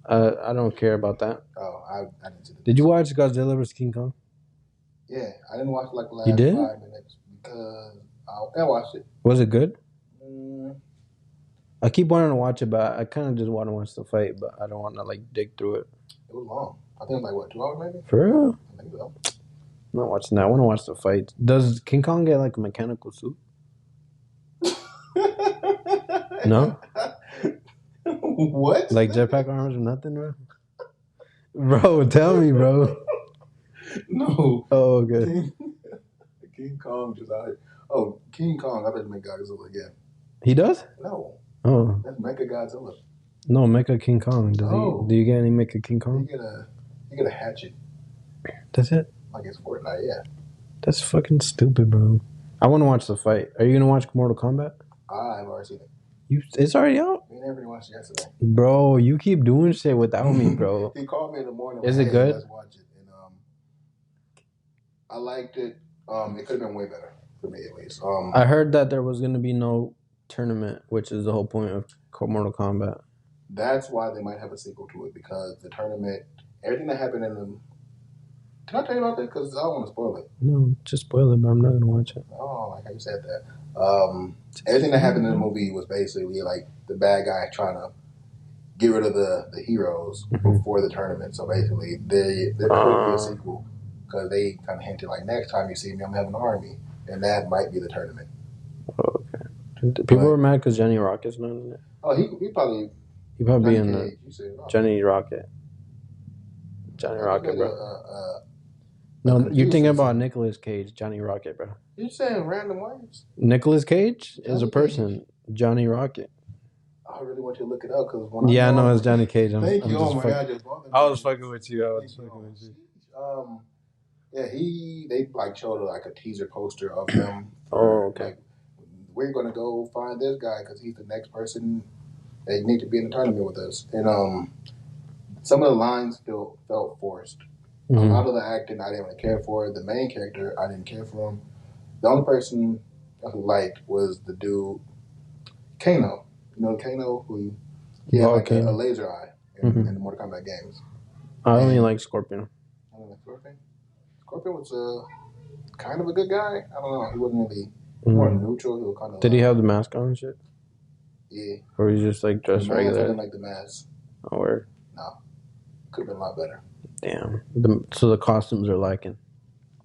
I don't care about that. Oh, I didn't see it. Did you watch Godzilla vs. King Kong? Yeah, I didn't watch like the last 5 minutes because I watched it. Was it good? I keep wanting to watch it, but I kind of just want to watch the fight, but I don't want to like dig through it. It was long. I think it was like what, 2 hours maybe? For real? I think so. I'm not watching that. I want to watch the fight. Does King Kong get like a mechanical suit? No? What? Like jetpack arms or nothing, bro? Bro, tell me, bro. No. Oh, okay. King Kong just out here. Oh, King Kong. I better make Godzilla again. He does? No. Oh. That's Mecha Godzilla. No, Mecha King Kong. Does he? Do you get any Mecha King Kong? You get a hatchet. That's it? I guess Fortnite, yeah. That's fucking stupid, bro. I want to watch the fight. Are you going to watch Mortal Kombat? I've already seen it. It's already out? We never watched it yesterday. Bro, you keep doing shit without me, bro. He called me in the morning. Is it good? Let's watch it. And I liked it. It could have been way better for me, at least. I heard that there was going to be no tournament, which is the whole point of Mortal Kombat. That's why they might have a sequel to it, because the tournament, everything that happened in them. Can I tell you about that? Because I don't want to spoil it. No, just spoil it, but I'm not going to watch it. Oh, like how you said that. Everything that happened in the movie was basically like the bad guy trying to get rid of the heroes before the tournament. So basically, there could be a sequel, because they kind of hinted like, next time you see me, I'm having an army, and that might be the tournament. Okay. People were mad because Johnny Rocket's not in it. Oh, he probably be in the Johnny Rocket. Johnny Rocket, bro. No, you're thinking about Nicolas Cage, Johnny Rocket, bro. You're saying random words. Nicolas Cage is a person. Johnny Rocket. I really want you to look it up, because I know it's Johnny Cage. Thank you. Oh my God, I was fucking with you. Yeah, they like showed like a teaser poster of him. Oh, okay. Like, we're gonna go find this guy because he's the next person they need to be in the tournament with us. And some of the lines still felt forced. A lot of the acting I didn't really care for. The main character, I didn't care for him. The only person I liked was the dude, Kano. You know Kano, who he had like a laser eye in the Mortal Kombat games. I only like Scorpion. I don't like Scorpion. Scorpion was kind of a good guy. I don't know. He wasn't really more neutral. He was kind of. Did he have the mask on and shit? Yeah. Or he just like dressed regular? I didn't like the mask. Oh, word. No. Could have been a lot better. Damn. So the costumes are liking.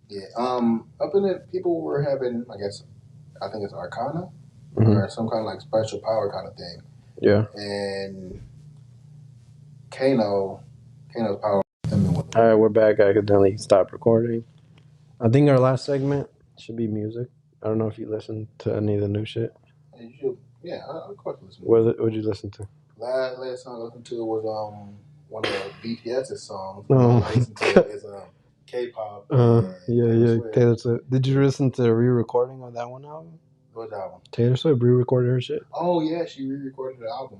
Yeah. Up in it, people were having, I think it's Arcana, or some kind of like special power kind of thing. Yeah. And Kano's power. All right, we're back. I accidentally stopped recording. I think our last segment should be music. I don't know if you listen to any of the new shit. And you should, yeah, of course listen. What'd you listen to? Last song I listened to was one of BTS's songs. Oh. I listened to is K-pop. Yeah, Taylor Swift. Did you listen to the re-recording of that one album? What album? Taylor Swift re-recorded her shit. Oh yeah, she re-recorded the album.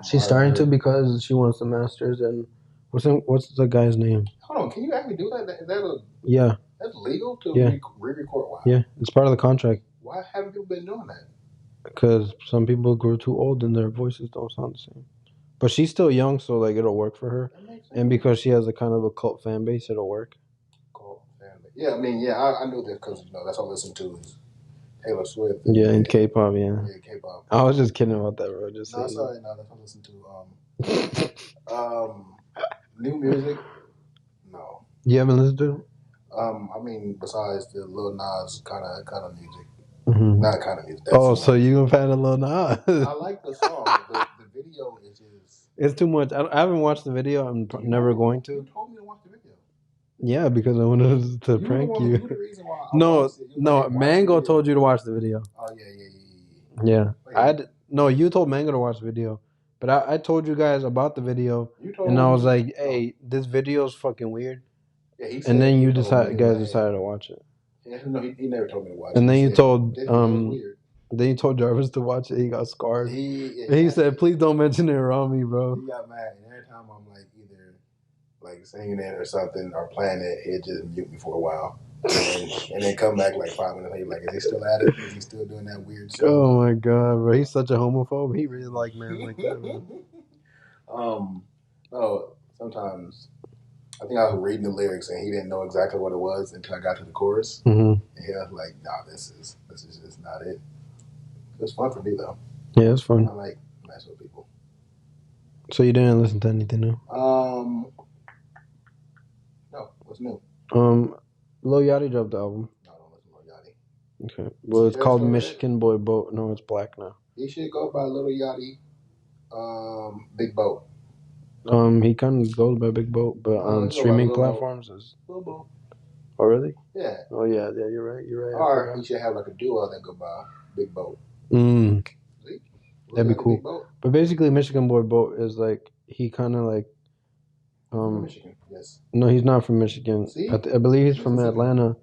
She's starting to because she wants the masters and what's the guy's name? Hold on, can you actually do that? Is that yeah? That's legal to re-record. Wow. Yeah, it's part of the contract. Why haven't people been doing that? Because some people grew too old and their voices don't sound the same. But she's still young, so like it'll work for her. And because she has a kind of a cult fan base, it'll work. Cult fan base. Yeah, I mean, I knew this because that's all I listen to is Taylor Swift. And K-pop, Yeah, K-pop. I was just kidding about that, bro. Just no, sorry, no, that's all I listen to. New music, no. You haven't listened to? I mean, besides the Lil Nas kind of music, not kind of music. So you a fan of Lil Nas? I like the song. The video is just. It's too much. I haven't watched the video. I'm never going to. You told me to watch the video. Yeah, because I wanted to prank you. The reason why no. Mango told you to watch the video. Oh yeah. No, you told Mango to watch the video, but I told you guys about the video, and I was like, "Hey, this video's fucking weird." Yeah, and then you decided to watch it. Yeah, no, he never told me to watch it. And then you told Then you told Jarvis to watch it. He got scarred. He said, "Please don't mention it around me, bro." He got mad. And every time I'm like either like singing it or something or playing it, he'd just mute me for a while, and then come back like 5 minutes later. Like, is he still at it? Is he still doing that weird stuff? Oh my god, bro! He's such a homophobe. He really like men like that, bro. No, sometimes I think I was reading the lyrics and he didn't know exactly what it was until I got to the chorus. And he was like, "Nah, this is just not it." It was fun for me though. Yeah, it's fun. I like messing with people. So you didn't listen to anything new? No. What's new? Lil Yachty dropped the album. No, I don't listen to Lil Yachty. Okay. Well, it's called Michigan Boy Boat. No, it's black now. He should go by Lil Yachty. Big Boat. He kind of goes by Big Boat, but on streaming platforms is. Lil Boat. Oh really? Yeah. Oh yeah. You're right. Or he should have like a duo that go by Big Boat. That'd be cool. But basically, Michigan Boy Boat is like he kind of like. Michigan, yes. No, he's not from Michigan. See? I believe he's from Atlanta,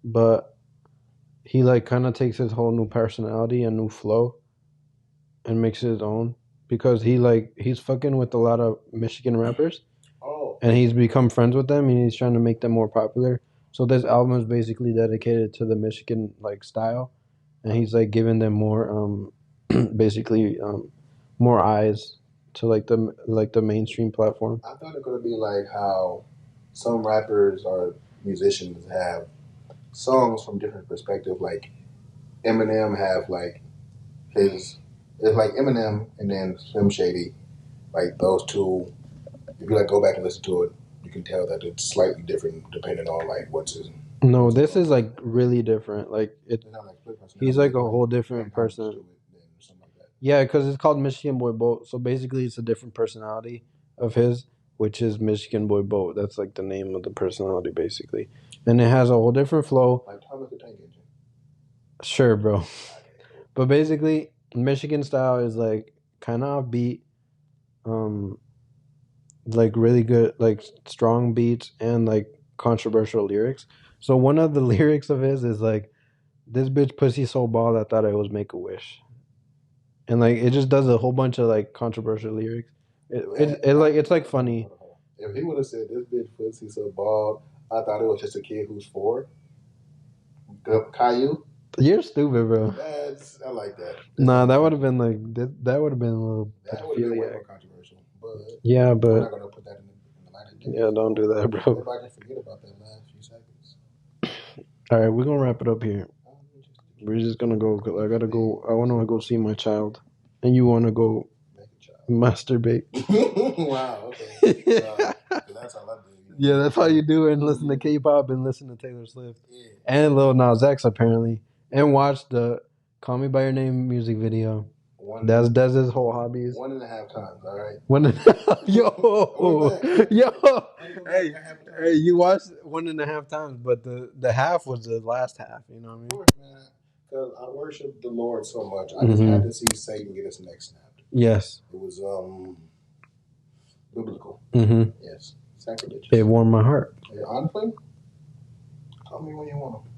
but he like kind of takes his whole new personality and new flow, and makes it his own because he's fucking with a lot of Michigan rappers. Oh. And he's become friends with them, and he's trying to make them more popular. So this album is basically dedicated to the Michigan like style, and he's like giving them more basically more eyes to like the mainstream platform. I thought it could be like how some rappers or musicians have songs from different perspectives. Like Eminem have like it's like Eminem and then Slim Shady, like those two. If you like go back and listen to it, you can tell that it's slightly different depending on like what's his. No, this is like really different. Like he's like a whole different person. Yeah, because it's called Michigan Boy Boat. So basically, it's a different personality of his, which is Michigan Boy Boat. That's like the name of the personality, basically. And it has a whole different flow. Like Thomas the Tank Engine. Sure, bro. But basically, Michigan style is like kind of offbeat, like really good, like strong beats and like controversial lyrics. So one of the lyrics of his is like, "This bitch pussy so bald I thought I was Make-A-Wish." And like it just does a whole bunch of like controversial lyrics. It's like funny. If he would have said, "This bitch pussy so bald, I thought it was just a kid who's 4." Caillou. You're stupid, bro. I like that. Nah, that would have been like that would have been a little. That would have been way more controversial. But yeah, but we're not gonna put that in the light of day. Yeah, don't do that, bro. Everybody forget about that last few seconds. All right, we're gonna wrap it up here. We're just gonna go. I gotta go. I want to go see my child, and you want to go masturbate. Wow. Okay. That's all I do. Yeah, that's how you do it. And listen to K-pop and listen to Taylor Swift and Lil Nas X apparently, and watch the "Call Me by Your Name" music video. That's Dez's whole hobbies. 1.5 times. All right. 1.5. Yo. Hey, you watched 1.5 times, but the half was the last half. You know what I mean? Because I worship the Lord so much. I just had to see Satan get his neck snapped. Yes. It was biblical. Yes. Sacrilegious. It warmed my heart. Yeah, honestly, tell me when you want them.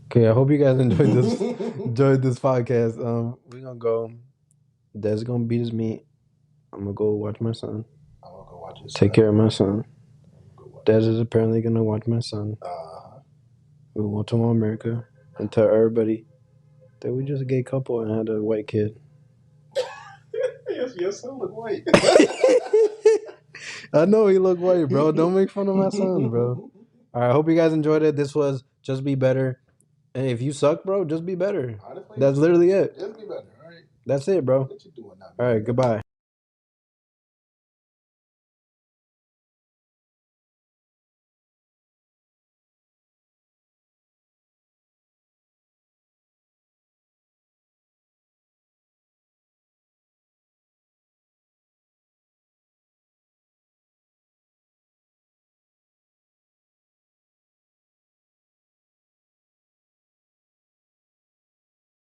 Okay, I hope you guys enjoyed this podcast. We're gonna go. Dez gonna beat his meat. I'm gonna go watch my son. I'm gonna go watch his Take care of my son. Dez is apparently gonna watch my son. We went to America and tell everybody that we just a gay couple and had a white kid. Yes, your son look white. I know he look white, bro. Don't make fun of my son, bro. All right, I hope you guys enjoyed it. This was Just Be Better. Hey, if you suck, bro, just be better. Honestly, that's literally it. Just be better, all right? That's it, bro. What you doing now? All right, goodbye.